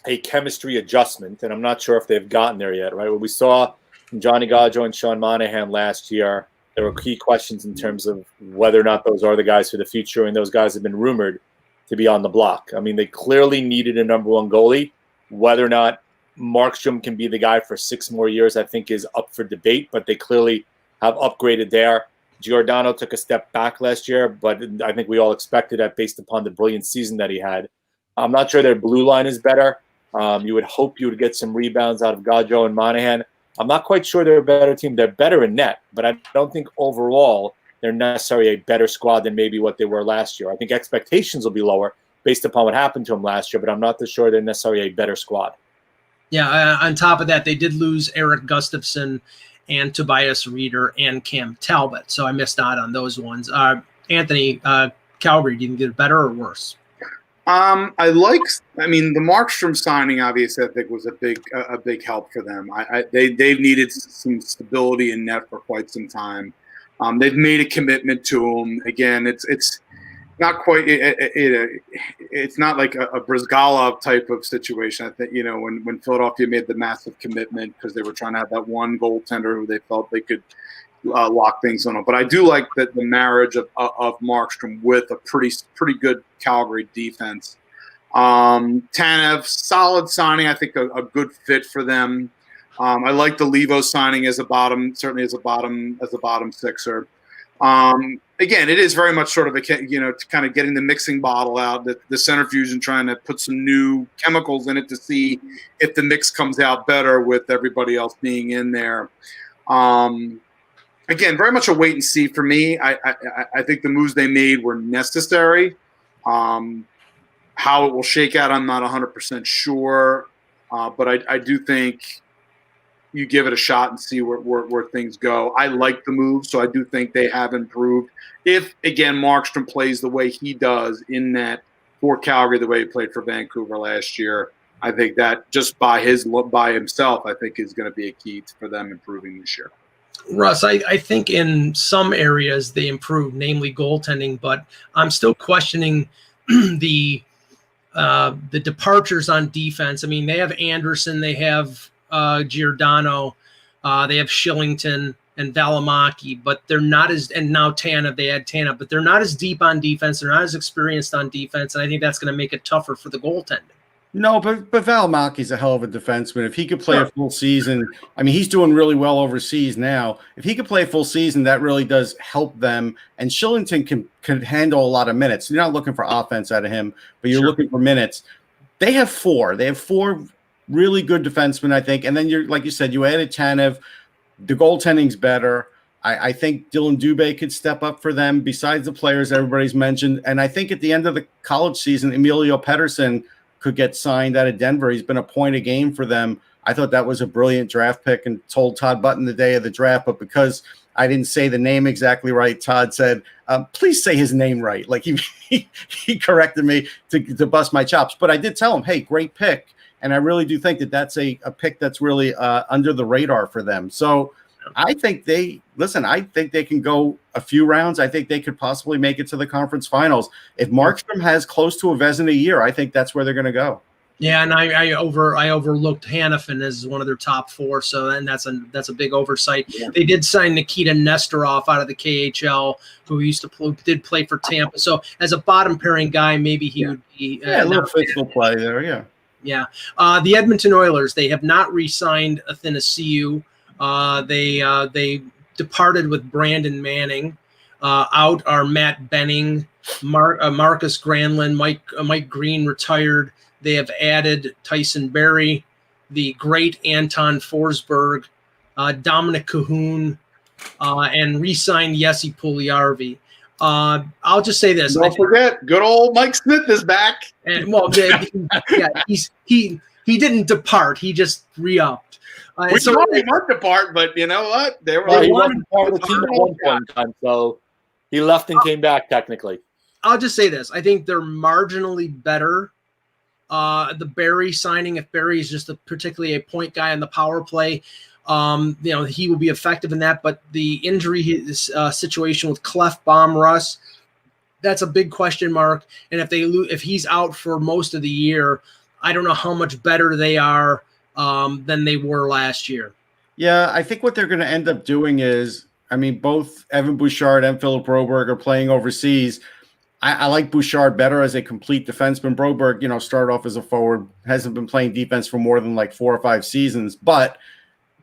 a chemistry adjustment, and I'm not sure if they've gotten there yet, right? What we saw from Johnny Gaudreau and Sean Monahan last year, there were key questions in terms of whether or not those are the guys for the future, and those guys have been rumored to be on the block. I mean, they clearly needed a number one goalie. Whether or not Markstrom can be the guy for 6 more years, I think, is up for debate, but they clearly have upgraded there. Giordano took a step back last year, but I think we all expected that based upon the brilliant season that he had. I'm not sure their blue line is better. You would hope you would get some rebounds out of Gaudreau and Monahan. I'm not quite sure they're a better team. They're better in net, but I don't think overall they're necessarily a better squad than maybe what they were last year. I think expectations will be lower based upon what happened to them last year, but I'm not sure they're necessarily a better squad. Yeah, on top of that, they did lose Eric Gustafsson and Tobias Reeder and Cam Talbot. So I missed out on those ones. Anthony, Calgary, do you think they're better or worse? The Markstrom signing, obviously, I think was a big help for them. They've needed some stability in net for quite some time. They've made a commitment to him. Again, it's not quite it's not like a Brizgalov type of situation. I think when Philadelphia made the massive commitment because they were trying to have that one goaltender who they felt they could lock things on. But I do like that the marriage of Markstrom with a pretty good Calgary defense. Tanev, solid signing. I think a good fit for them. I like the Levo signing as a bottom sixer. Again, it is very much sort of kind of getting the mixing bottle out, the centrifuge, and trying to put some new chemicals in it to see if the mix comes out better with everybody else being in there. Again, very much a wait and see for me. I think the moves they made were necessary. How it will shake out, I'm not 100% sure, but I do think you give it a shot and see where things go. I like the move, so I do think they have improved. If, again, Markstrom plays the way he does in that for Calgary, the way he played for Vancouver last year, I think that just by himself, I think is going to be a key for them improving this year. Russ, I think in some areas they improved, namely goaltending, but I'm still questioning the departures on defense. I mean, they have Anderson, they have Giordano, they have Shillington and Valimaki, but they're not as, and now Tanev, they had Tanev, but they're not as deep on defense. They're not as experienced on defense, and I think that's going to make it tougher for the goaltending. No, but Valimaki's a hell of a defenseman. If he could play a full season, I mean, he's doing really well overseas now. If he could play a full season, that really does help them. And Shillington can handle a lot of minutes. You're not looking for offense out of him, but you're looking for minutes. They have four. They have four really good defensemen, I think. And then you're, like you said, you added Tanev. The goaltending's better. I think Dylan Dubé could step up for them besides the players everybody's mentioned. And I think at the end of the college season, Emilio Pettersson could get signed out of Denver. He's been a point a game for them. I thought that was a brilliant draft pick and told Todd Button the day of the draft, but because I didn't say the name exactly right, Todd said, please say his name right. Like he corrected me to bust my chops, but I did tell him, hey, great pick. And I really do think that that's a pick that's really under the radar for them. So I think they can go a few rounds. I think they could possibly make it to the conference finals. If Markstrom has close to a Vezina a year, I think that's where they're going to go. Yeah, and I overlooked Hannafin as one of their top four, so then that's a big oversight. Yeah. They did sign Nikita Nesterov out of the KHL, who did play for Tampa. So as a bottom pairing guy, maybe he would be a little physical play there. Yeah. Yeah. The Edmonton Oilers, they have not re-signed Athanasiou. They departed with Brandon Manning. Out are Matt Benning, Marcus Granlund, Mike Green retired. They have added Tyson Berry, the great Anton Forsberg, Dominic Cahoon, and re-signed Jesse Puljujärvi. I'll just say this. Don't forget, good old Mike Smith is back. And well, he didn't depart. He just re-upped. We thought he might depart, but you know what? He wasn't part of the team at one point in time, so he left and came back technically. I'll just say this. I think they're marginally better. The Barry signing, if Barry is just particularly a point guy on the power play, he will be effective in that. But the injury situation with Clefbaum, Russ, that's a big question mark. And if he's out for most of the year, I don't know how much better they are than they were last year. Yeah, I think what they're going to end up doing is, I mean, both Evan Bouchard and Philip Broberg are playing overseas. I like Bouchard better as a complete defenseman. Broberg, started off as a forward, hasn't been playing defense for more than like 4 or 5 seasons, but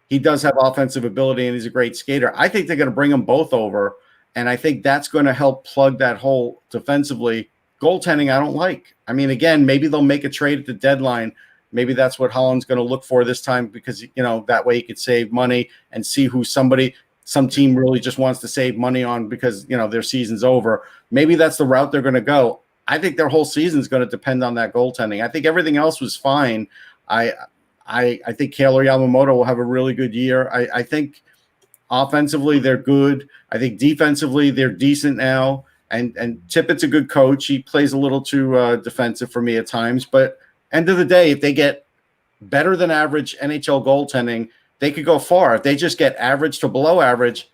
he does have offensive ability and he's a great skater. I think they're going to bring them both over, and I think that's going to help plug that hole defensively. Goaltending, I don't like. I mean, again, maybe they'll make a trade at the deadline. Maybe that's what Holland's going to look for this time because, that way he could save money and see who some team really just wants to save money on because, their season's over. Maybe that's the route they're going to go. I think their whole season is going to depend on that goaltending. I think everything else was fine. I think Kaylor Yamamoto will have a really good year. I think offensively they're good. I think defensively they're decent now. And Tippett's a good coach. He plays a little too defensive for me at times. But end of the day, if they get better than average NHL goaltending, they could go far. If they just get average to below average,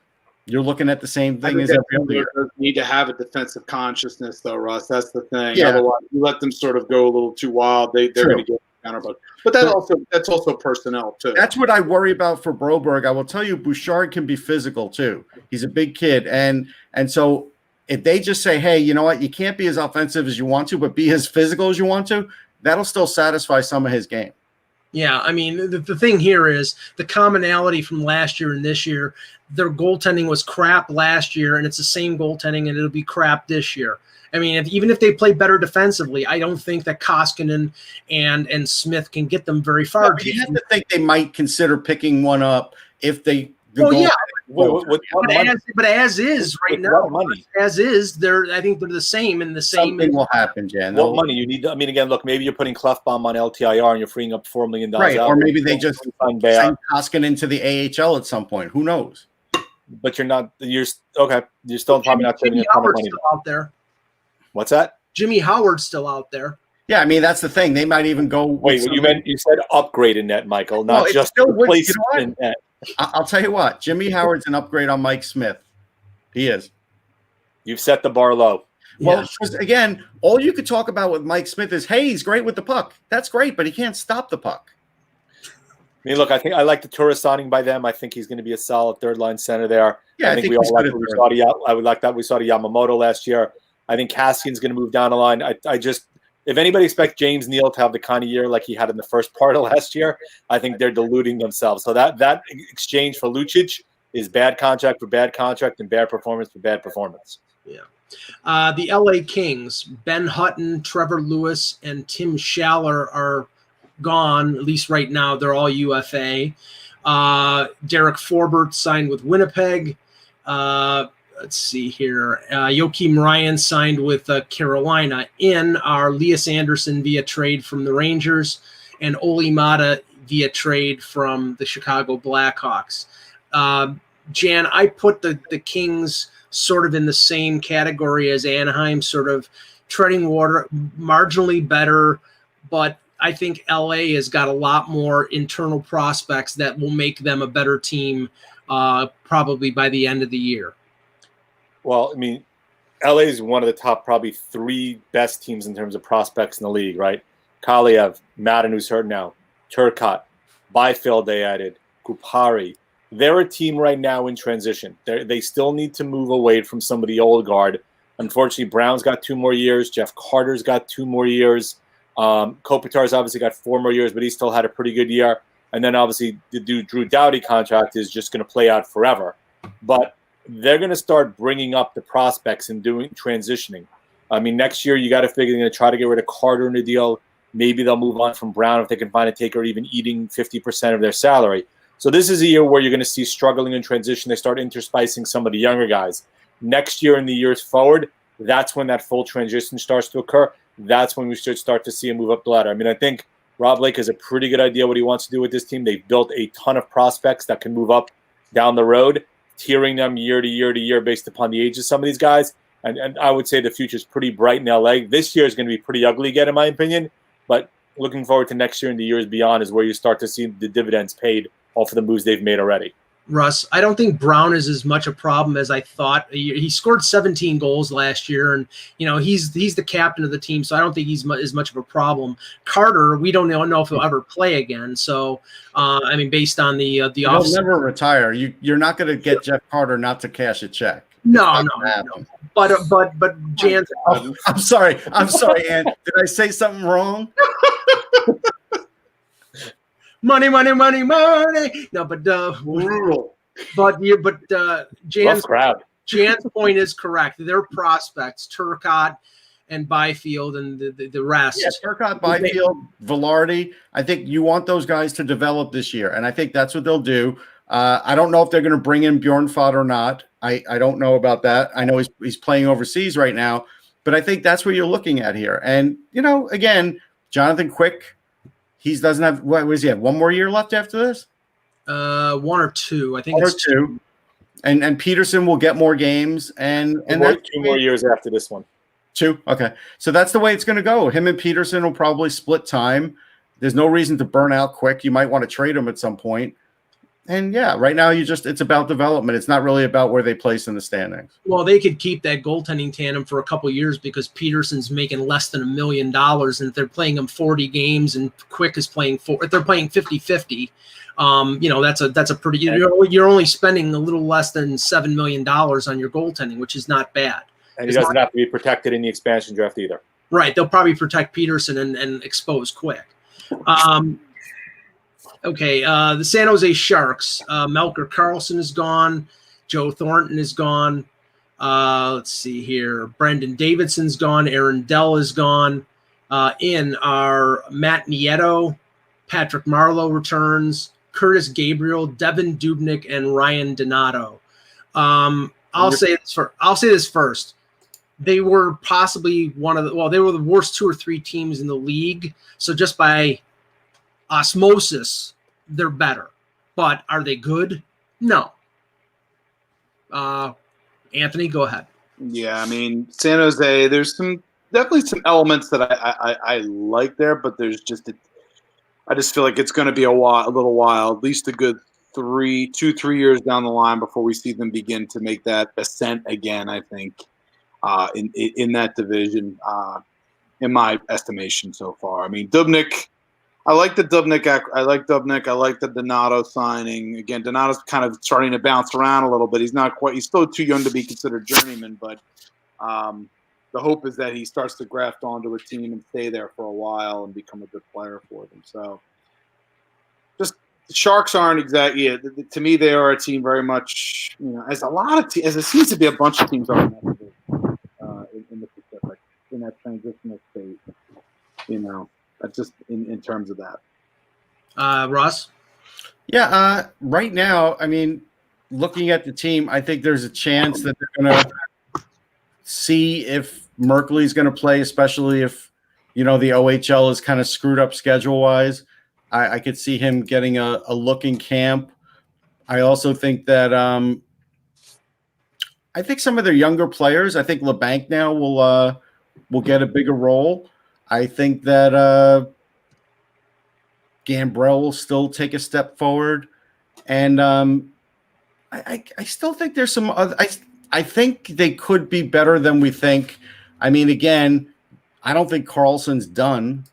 you're looking at the same thing as every other year. Need to have a defensive consciousness, though, Russ. That's the thing. Yeah. Otherwise, you let them sort of go a little too wild. They're going to get counterpunch. But that's also personnel too. That's what I worry about for Broberg. I will tell you, Bouchard can be physical too. He's a big kid, and so if they just say, hey, you know what, you can't be as offensive as you want to, but be as physical as you want to, that'll still satisfy some of his game. Yeah, I mean, the thing here is the commonality from last year and this year. Their goaltending was crap last year, and it's the same goaltending, and it'll be crap this year. I mean, even if they play better defensively, I don't think that Koskinen and Smith can get them very far. But you have to think they might consider picking one up if they. Oh yeah, but as is right now, money? As is, I think they're the same in the same. Something will happen, Jan. What money you need? I mean, again, look, maybe you're putting Clefbaum on LTIR and you're freeing up $4 million. Right, or maybe they just send Koskinen to the AHL at some point. Who knows? But you're not. You're okay. You're still probably not saving a ton of money. Still out there. What's that? Jimmy Howard's still out there. Yeah, I mean that's the thing. They might even go. Wait, you said upgrade in net, Michael, not just replace in net. I'll tell you what, Jimmy Howard's an upgrade on Mike Smith. He is. You've set the bar low. Well, because again, all you could talk about with Mike Smith is, hey, he's great with the puck. That's great, but he can't stop the puck. I mean, look, I like the tourist signing by them. I think he's going to be a solid third line center there. Yeah, I think we all like what we saw. I would like that we saw to Yamamoto last year. I think Kassian's going to move down the line. I just, if anybody expects James Neal to have the kind of year like he had in the first part of last year, I think they're deluding themselves. So that exchange for Lucic is bad contract for bad contract and bad performance for bad performance. Yeah. The LA Kings, Ben Hutton, Trevor Lewis, and Tim Schaller are gone, at least right now. They're all UFA. Derek Forbort signed with Winnipeg. Let's see here. Joakim Ryan signed with Carolina. In are Lias Anderson via trade from the Rangers and Oli Mata via trade from the Chicago Blackhawks. Jan, I put the Kings sort of in the same category as Anaheim, sort of treading water, marginally better, but I think LA has got a lot more internal prospects that will make them a better team probably by the end of the year. Well, I mean, LA is one of the top probably 3 best teams in terms of prospects in the league, right? Kaliev, Madden, who's hurt now, Turcotte, Byfield they added, Kupari. They're a team right now in transition. They still need to move away from some of the old guard. Unfortunately, Brown's got 2 more years. Jeff Carter's got 2 more years. Kopitar's obviously got 4 more years, but he still had a pretty good year. And then obviously the Drew Doughty contract is just going to play out forever. But they're going to start bringing up the prospects and doing transitioning. I mean, next year you got to figure they're going to try to get rid of Carter in the deal. Maybe they'll move on from Brown if they can find a taker, even eating 50% of their salary. So this is a year where you're going to see struggling in transition. They start interspicing some of the younger guys. Next year and the years forward, that's when that full transition starts to occur. That's when we should start to see him move up the ladder. I mean, I think Rob Lake has a pretty good idea what he wants to do with this team. They've built a ton of prospects that can move up down the road, tiering them year to year to year based upon the age of some of these guys. And I would say the future is pretty bright in LA. This year is going to be pretty ugly again, in my opinion. But looking forward to next year and the years beyond is where you start to see the dividends paid off of the moves they've made already. Russ, I don't think Brown is as much a problem as I thought. He scored 17 goals last year, and he's the captain of the team, so I don't think he's as much of a problem. Carter, we don't know if he'll ever play again. So, I mean, based on the he'll never retire. You're not going to get Jeff Carter not to cash a check. No. But Jan, I'm sorry, Ann. Did I say something wrong? Money. No, but brutal. But Jan's point is correct. Their prospects, Turcotte and Byfield and the rest. Yeah, Turcotte, Byfield, Velarde. I think you want those guys to develop this year, and I think that's what they'll do. I don't know if they're going to bring in Bjornfot or not. I don't know about that. I know he's playing overseas right now, but I think that's what you're looking at here. And again, Jonathan Quick. He doesn't have. What does he have? 1 more year left after this? 1 or 2. I think 1 or 2. And Peterson will get more games and 2 more years after this one. 2. Okay, so that's the way it's going to go. Him and Peterson will probably split time. There's no reason to burn out Quick. You might want to trade him at some point. And yeah, right now it's about development. It's not really about where they place in the standings. Well, they could keep that goaltending tandem for a couple of years because Peterson's making less than $1 million, and if they're playing him 40 games and Quick is playing if they're playing 50-50, that's a pretty. You're only spending a little less than $7 million on your goaltending, which is not bad. And he doesn't have to be protected in the expansion draft either. Right, they'll probably protect Peterson and expose Quick. Okay, the San Jose Sharks. Melker Karlsson is gone. Joe Thornton is gone. Let's see here. Brendan Davidson's gone. Aaron Dell is gone. In are Matt Nieto, Patrick Marleau returns, Curtis Gabriel, Devin Dubnyk, and Ryan Donato. I'll say this first. They were possibly they were the worst 2 or 3 teams in the league. So just by osmosis, they're better. But are they good? No. Anthony, go ahead. Yeah, I mean, San Jose, there's definitely some elements that I like there, but there's just I just feel like it's going to be a little while, at least a good 3 years down the line before we see them begin to make that ascent again. I think in that division, in my estimation so far. I mean, Dubnyk. I like the Dubnyk. I like the Donato signing. Again, Donato's kind of starting to bounce around a little bit. He's still too young to be considered journeyman, but the hope is that he starts to graft onto a team and stay there for a while and become a good player for them. So, just the Sharks aren't exactly. To me, they are a team very much. As it seems to be a bunch of teams are in the Pacific in that transitional state. Just in terms of that. Ross? Yeah, right now, I mean, looking at the team, I think there's a chance that they're going to see if Merkley's going to play, especially if, the OHL is kind of screwed up schedule-wise. I could see him getting a look in camp. I also think that I think some of their younger players, I think LeBanc now will get a bigger role. I think that Gambrell will still take a step forward, and I still think there's some other. I think they could be better than we think. I mean, again, I don't think Karlsson's done.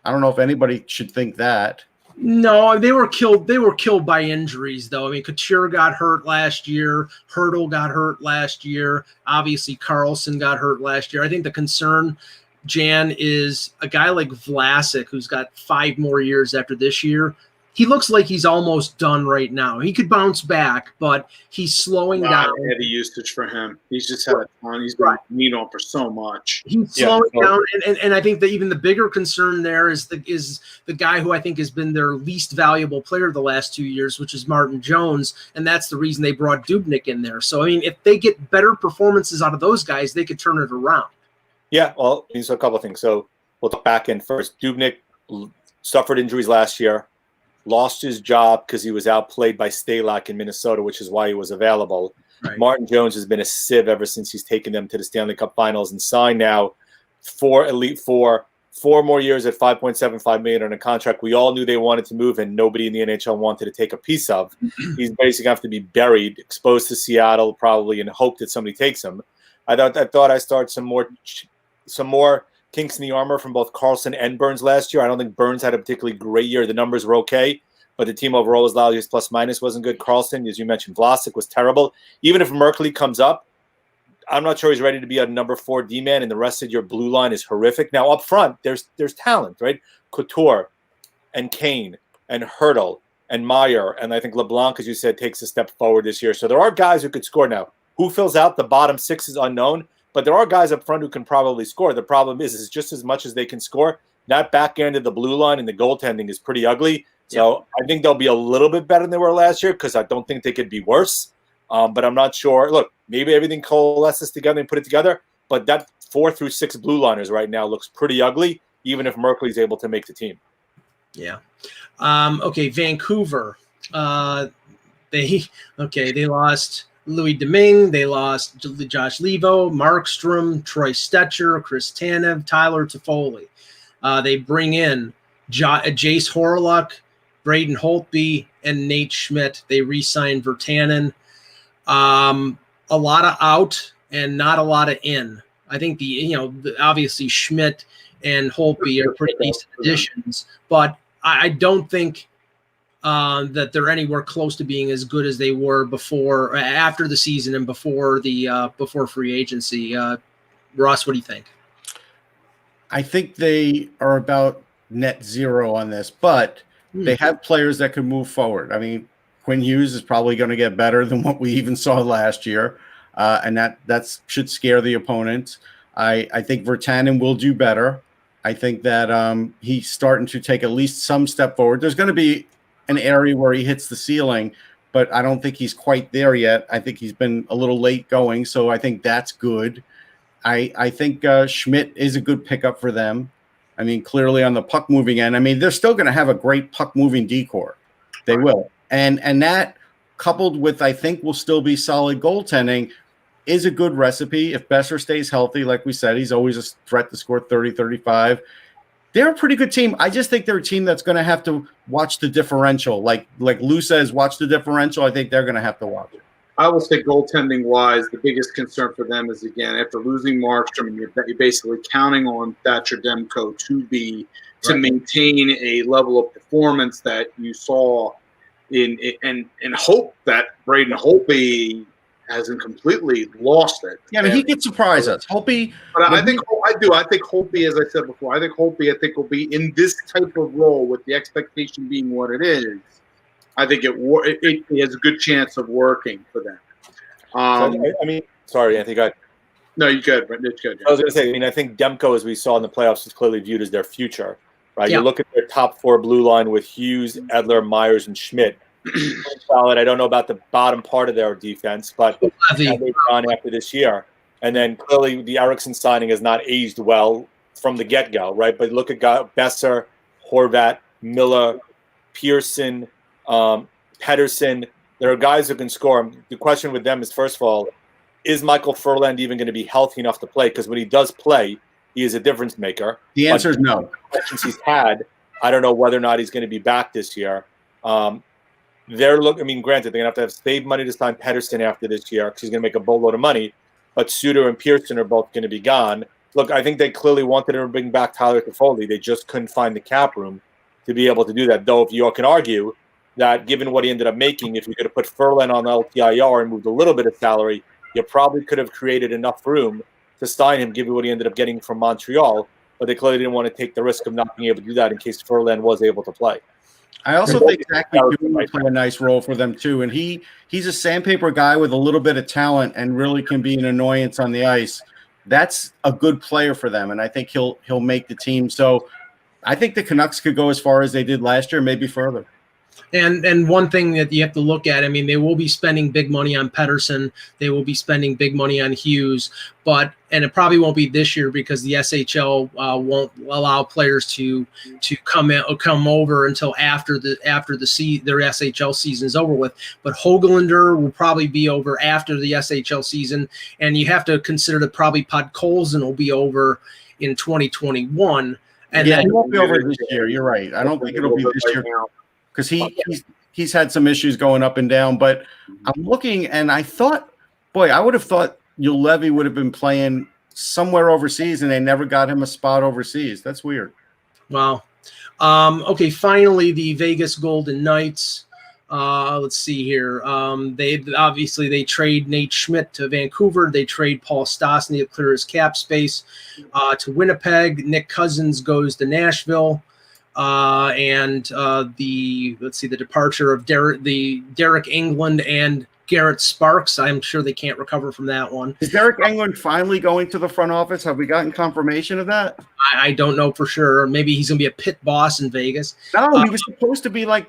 I don't know if anybody should think that. No, they were killed. They were killed by injuries, though. I mean, Couture got hurt last year. Hurdle got hurt last year. Obviously, Karlsson got hurt last year. I think the concern, Jan, is a guy like Vlasic, who's got 5 more years after this year. He looks like he's almost done right now. He could bounce back, but he's slowing down. Heavy usage for him. He's just had a ton. He's been on for so much. He's slowing down, and I think that even the bigger concern there is the guy who I think has been their least valuable player the last 2 years, which is Martin Jones, and that's the reason they brought Dubnyk in there. So I mean, if they get better performances out of those guys, they could turn it around. Yeah, well, so a couple of things. So we'll talk back in first. Dubnyk suffered injuries last year, lost his job because he was outplayed by Stalock in Minnesota, which is why he was available. Right. Martin Jones has been a sieve ever since he's taken them to the Stanley Cup Finals and signed now for Elite Four, 4 more years at $5.75 million on a contract we all knew they wanted to move and nobody in the NHL wanted to take a piece of. He's basically going to have to be buried, exposed to Seattle probably, and hope that somebody takes him. I thought I started some more kinks in the armor from both Karlsson and Burns last year. I don't think Burns had a particularly great year. The numbers were okay, but the team overall was lousy. His plus-minus wasn't good. Karlsson, as you mentioned, Vlasic was terrible. Even if Merkley comes up, I'm not sure he's ready to be a number 4 D-man, and the rest of your blue line is horrific. Now, up front, there's talent, right? Couture and Kane and Hurdle and Meyer, and I think LeBlanc, as you said, takes a step forward this year. So there are guys who could score now. Who fills out the bottom 6 is unknown, but there are guys up front who can probably score. The problem is just as much as they can score, that back end of the blue line and the goaltending is pretty ugly. So I think they'll be a little bit better than they were last year because I don't think they could be worse. But I'm not sure. Look, maybe everything coalesces together and put it together, but that 4 through 6 blue liners right now looks pretty ugly, even if Merkley's able to make the team. Yeah. Okay, Vancouver. They lost Louis Domingue, they lost Josh Levo, Markstrom, Troy Stetcher, Chris Tanev, Tyler Toffoli. They bring in Jace Horlock, Braden Holtby, and Nate Schmidt. They re-signed Virtanen. A lot of out and not a lot of in. I think obviously Schmidt and Holtby are pretty decent additions, but I don't think that they're anywhere close to being as good as they were before, after the season and before free agency. Ross, what do you think? I think they are about net zero on this, but They have players that can move forward. I mean, Quinn Hughes is probably going to get better than what we even saw last year, and that should scare the opponent. I think Virtanen will do better. I think that he's starting to take at least some step forward. There's going to be an area where he hits the ceiling, but I don't think he's quite there yet. I think he's been a little late going, so I think that's good. I think Schmidt is a good pickup for them. I mean, clearly on the puck moving end, I mean, they're still going to have a great puck moving decor. They will. And that coupled with, I think, will still be solid goaltending is a good recipe. If Besser stays healthy, like we said, he's always a threat to score 30, 35. They're a pretty good team. I just think they're a team that's going to have to watch the differential. Like Lou says, watch the differential. I think they're going to have to watch it. I will say goaltending-wise, the biggest concern for them is, again, after losing Markstrom, you're basically counting on Thatcher Demko to maintain a level of performance that you saw and hope that Braden Holtby hasn't completely lost it. Yeah, I mean, he could surprise us. Holtby. But I think Holtby, as I said before, I think Holtby will be in this type of role with the expectation being what it is. I think it has a good chance of working for them. I mean, sorry, Anthony, go ahead. No, you good. It's good. I was going to say, I mean, I think Demko, as we saw in the playoffs, is clearly viewed as their future, right? You look at their top four blue line with Hughes, Edler, Myers, and Schmidt. Solid. I don't know about the bottom part of their defense, but they've gone after this year. And then clearly the Eriksson signing has not aged well from the get-go, right? But look at Besser, Horvat, Miller, Pearson, Pedersen. There are guys who can score. The question with them is, first of all, is Michael Furland even going to be healthy enough to play? Because when he does play, he is a difference maker. The answer is no. Questions he's had, I don't know whether or not he's going to be back this year. Granted, they're going to have to save money to sign Pedersen after this year because he's going to make a boatload of money. But Suter and Pearson are both going to be gone. Look, I think they clearly wanted to bring back Tyler Toffoli. They just couldn't find the cap room to be able to do that. Though, if you can argue that given what he ended up making, if you could have put Furlan on LTIR and moved a little bit of salary, you probably could have created enough room to sign him, given what he ended up getting from Montreal. But they clearly didn't want to take the risk of not being able to do that in case Furlan was able to play. I also think Zach McEwen will play a nice role for them too, and he's a sandpaper guy with a little bit of talent and really can be an annoyance on the ice. That's a good player for them, and I think he'll make the team. So I think the Canucks could go as far as they did last year, maybe further. And one thing that you have to look at, I mean, they will be spending big money on Pedersen. They will be spending big money on Hughes, and it probably won't be this year because the SHL won't allow players to come over until after their SHL season is over with. But Hoglander will probably be over after the SHL season, and you have to consider that probably Podkolzin will be over in 2021. And yeah, he won't be over this year. You're right. I don't think it'll be this year. Because he's had some issues going up and down. But I'm looking, and I would have thought Julevi would have been playing somewhere overseas, and they never got him a spot overseas. That's weird. Wow. Okay, finally, the Vegas Golden Knights. Let's see here. They trade Nate Schmidt to Vancouver. They trade Paul Stastny to clear his cap space to Winnipeg. Nick Cousins goes to Nashville. The departure of Derek England and Garrett Sparks. I'm sure they can't recover from that one. Is Derek England finally going to the front office? Have we gotten confirmation of that? I don't know for sure. Maybe he's going to be a pit boss in Vegas. No, he was supposed to be like,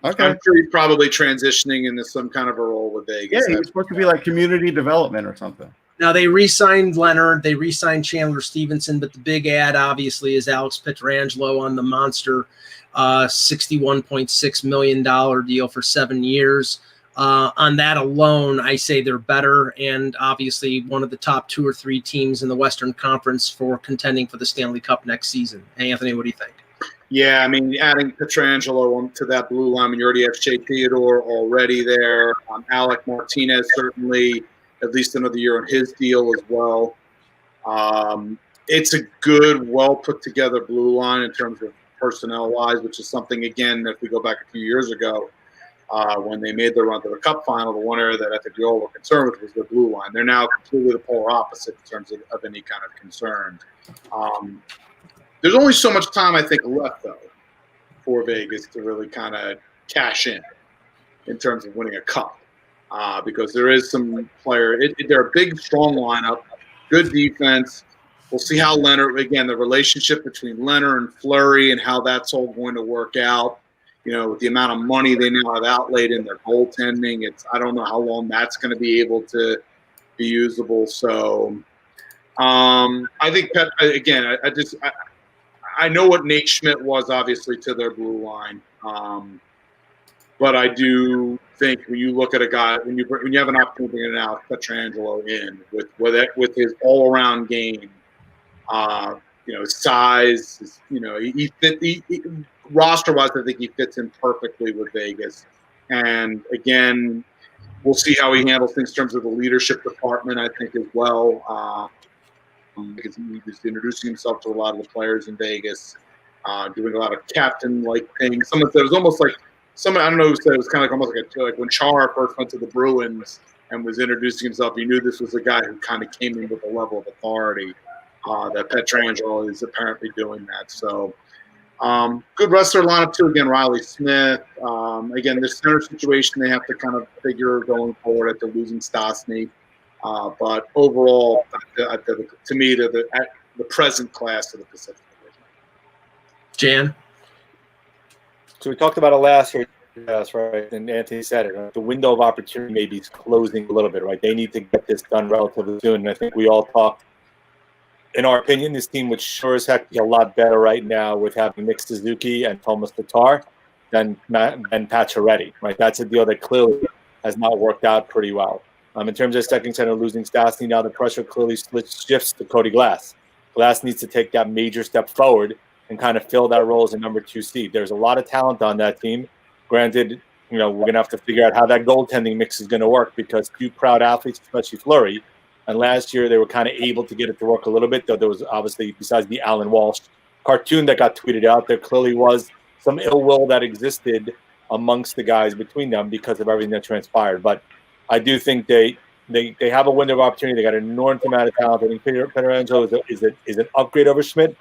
Okay. I'm sure he's probably transitioning into some kind of a role with Vegas. Yeah, he was supposed to be like community development or something. Now, they re-signed Leonard. They re-signed Chandler Stevenson, but the big ad, obviously, is Alex Pietrangelo on the monster $61.6 million deal for 7 years. On that alone, I say they're better and obviously one of the top 2 or 3 teams in the Western Conference for contending for the Stanley Cup next season. Hey, Anthony, what do you think? Yeah, I mean, adding Pietrangelo to that blue line, you already have Shea Theodore already there. Alec Martinez, certainly at least another year on his deal as well. It's a good, well-put-together blue line in terms of personnel-wise, which is something, again, if we go back a few years ago, when they made their run to the Cup final, the one area that I think we all were concerned with was the blue line. They're now completely the polar opposite in terms of any kind of concern. There's only so much time, I think, left, though. for Vegas to really kind of cash in terms of winning a cup. Because there is some player. They're a big, strong lineup, good defense. We'll see how Leonard, again, the relationship between Leonard and Fleury and how that's all going to work out. With the amount of money they now have outlaid in their goaltending, I don't know how long that's going to be able to be usable. So I think that, again, I know what Nate Schmidt was, obviously, to their blue line. But I do think when you look at a guy, when you have an opportunity to bring out Pietrangelo in with his all-around game, his size, roster-wise, I think he fits in perfectly with Vegas. And again, we'll see how he handles things in terms of the leadership department, I think, as well. Because he was introducing himself to a lot of the players in Vegas, doing a lot of captain-like things. Someone said it was almost like I don't know who said it was kind of almost like when Chara first went to the Bruins and was introducing himself. You knew this was a guy who kind of came in with a level of authority. That Pietrangelo is apparently doing that. So good wrestler lineup too. Again, Riley Smith. Again, this center situation they have to kind of figure going forward after losing Stastny. But overall, to me, the present class of the Pacific Division. Jan? So we talked about it last year, right? And Anthony said it. Right? The window of opportunity maybe is closing a little bit, right? They need to get this done relatively soon. And I think we all talked, in our opinion, this team would sure as heck be a lot better right now with having Nick Suzuki and Thomas Tatar than Pacioretty, right? That's a deal that clearly has not worked out pretty well. In terms of second center losing Stastny, now the pressure clearly shifts to Cody Glass. Glass needs to take that major step forward and kind of fill that role as a number 2 seed. There's a lot of talent on that team. Granted, we're going to have to figure out how that goaltending mix is going to work because 2 proud athletes, especially Fleury, and last year they were kind of able to get it to work a little bit, though there was obviously, besides the Alan Walsh cartoon that got tweeted out, there clearly was some ill will that existed amongst the guys between them because of everything that transpired. But I do think they have a window of opportunity. They got an enormous amount of talent. I think Pietrangelo is an upgrade over Schmidt.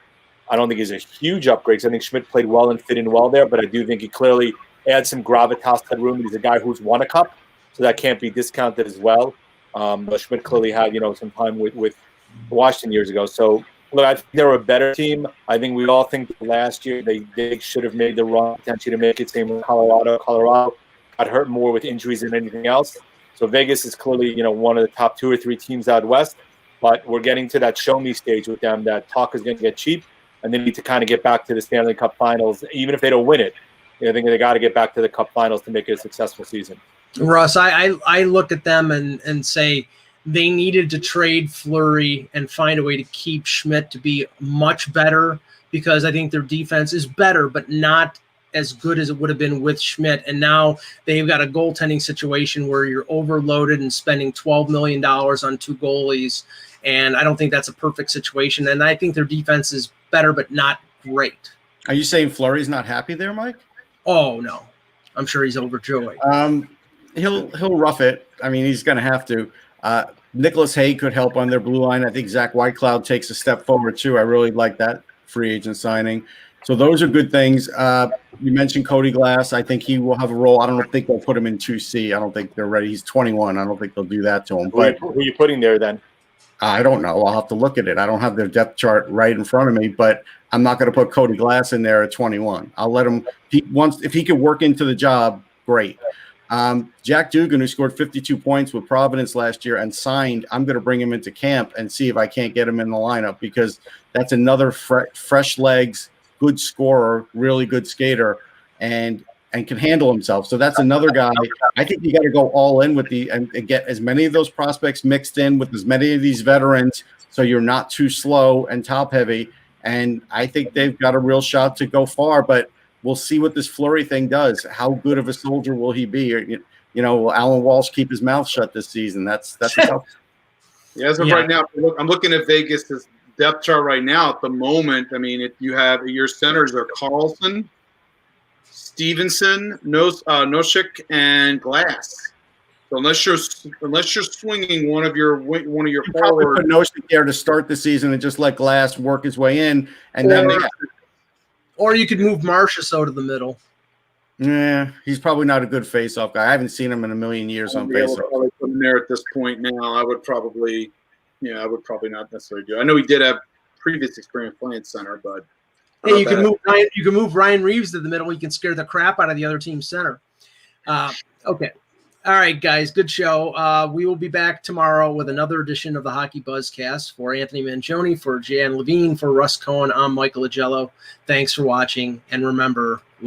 I don't think he's a huge upgrade because I think Schmidt played well and fit in well there, but I do think he clearly adds some gravitas to the room. He's a guy who's won a cup, so that can't be discounted as well. But Schmidt clearly had, some time with Washington years ago. So, look, I think they're a better team. I think we all think last year they should have made the run potentially to make it. Same with Colorado. Colorado got hurt more with injuries than anything else. So Vegas is clearly, one of the top 2 or 3 teams out west. But we're getting to that show-me stage with them that talk is going to get cheap, and they need to kind of get back to the Stanley Cup Finals. Even if they don't win it, I think they got to get back to the Cup Finals to make it a successful season. Russ, I look at them and say they needed to trade Fleury and find a way to keep Schmidt to be much better because I think their defense is better, but not as good as it would have been with Schmidt. And now they've got a goaltending situation where you're overloaded and spending $12 million on 2 goalies. And I don't think that's a perfect situation. And I think their defense is better, but not great. Are you saying Fleury's not happy there, Mike? Oh, no. I'm sure he's overjoyed. He'll rough it. I mean, he's going to have to. Nicholas Hay could help on their blue line. I think Zach Whitecloud takes a step forward, too. I really like that free agent signing. So those are good things. You mentioned Cody Glass. I think he will have a role. I don't think they'll put him in 2C. I don't think they're ready. He's 21. I don't think they'll do that to him. But who are you putting there then? I don't know. I'll have to look at it. I don't have their depth chart right in front of me, but I'm not going to put Cody Glass in there at 21. I'll let him – if he can work into the job, great. Jack Dugan, who scored 52 points with Providence last year and signed, I'm going to bring him into camp and see if I can't get him in the lineup because that's another fresh legs, good scorer, really good skater, and can handle himself. So that's another guy. I think you got to go all in with and get as many of those prospects mixed in with as many of these veterans so you're not too slow and top heavy. And I think they've got a real shot to go far, but we'll see what this Fleury thing does. How good of a soldier will he be? Will Alan Walsh keep his mouth shut this season? That's tough. Yeah, as of right now, I'm looking at Vegas' depth chart right now. At the moment, I mean, you have your centers are Carlson, Stevenson, Noshik, and Glass. So unless you're swinging one of your forwards, put Noshik there to start the season and just let Glass work his way in, and then Or you could move Marchessault to the middle. Yeah, he's probably not a good face-off guy. I haven't seen him in a million years on I would face-off. probably put him there at this point now. I would probably not necessarily do. I know he did have previous experience playing center, but Hey, you can move Ryan Reeves to the middle. You can scare the crap out of the other team's center. Okay. All right, guys. Good show. We will be back tomorrow with another edition of the Hockey Buzzcast. For Anthony Mangione, for Jan Levine, for Russ Cohen, I'm Michael Agello. Thanks for watching. And remember,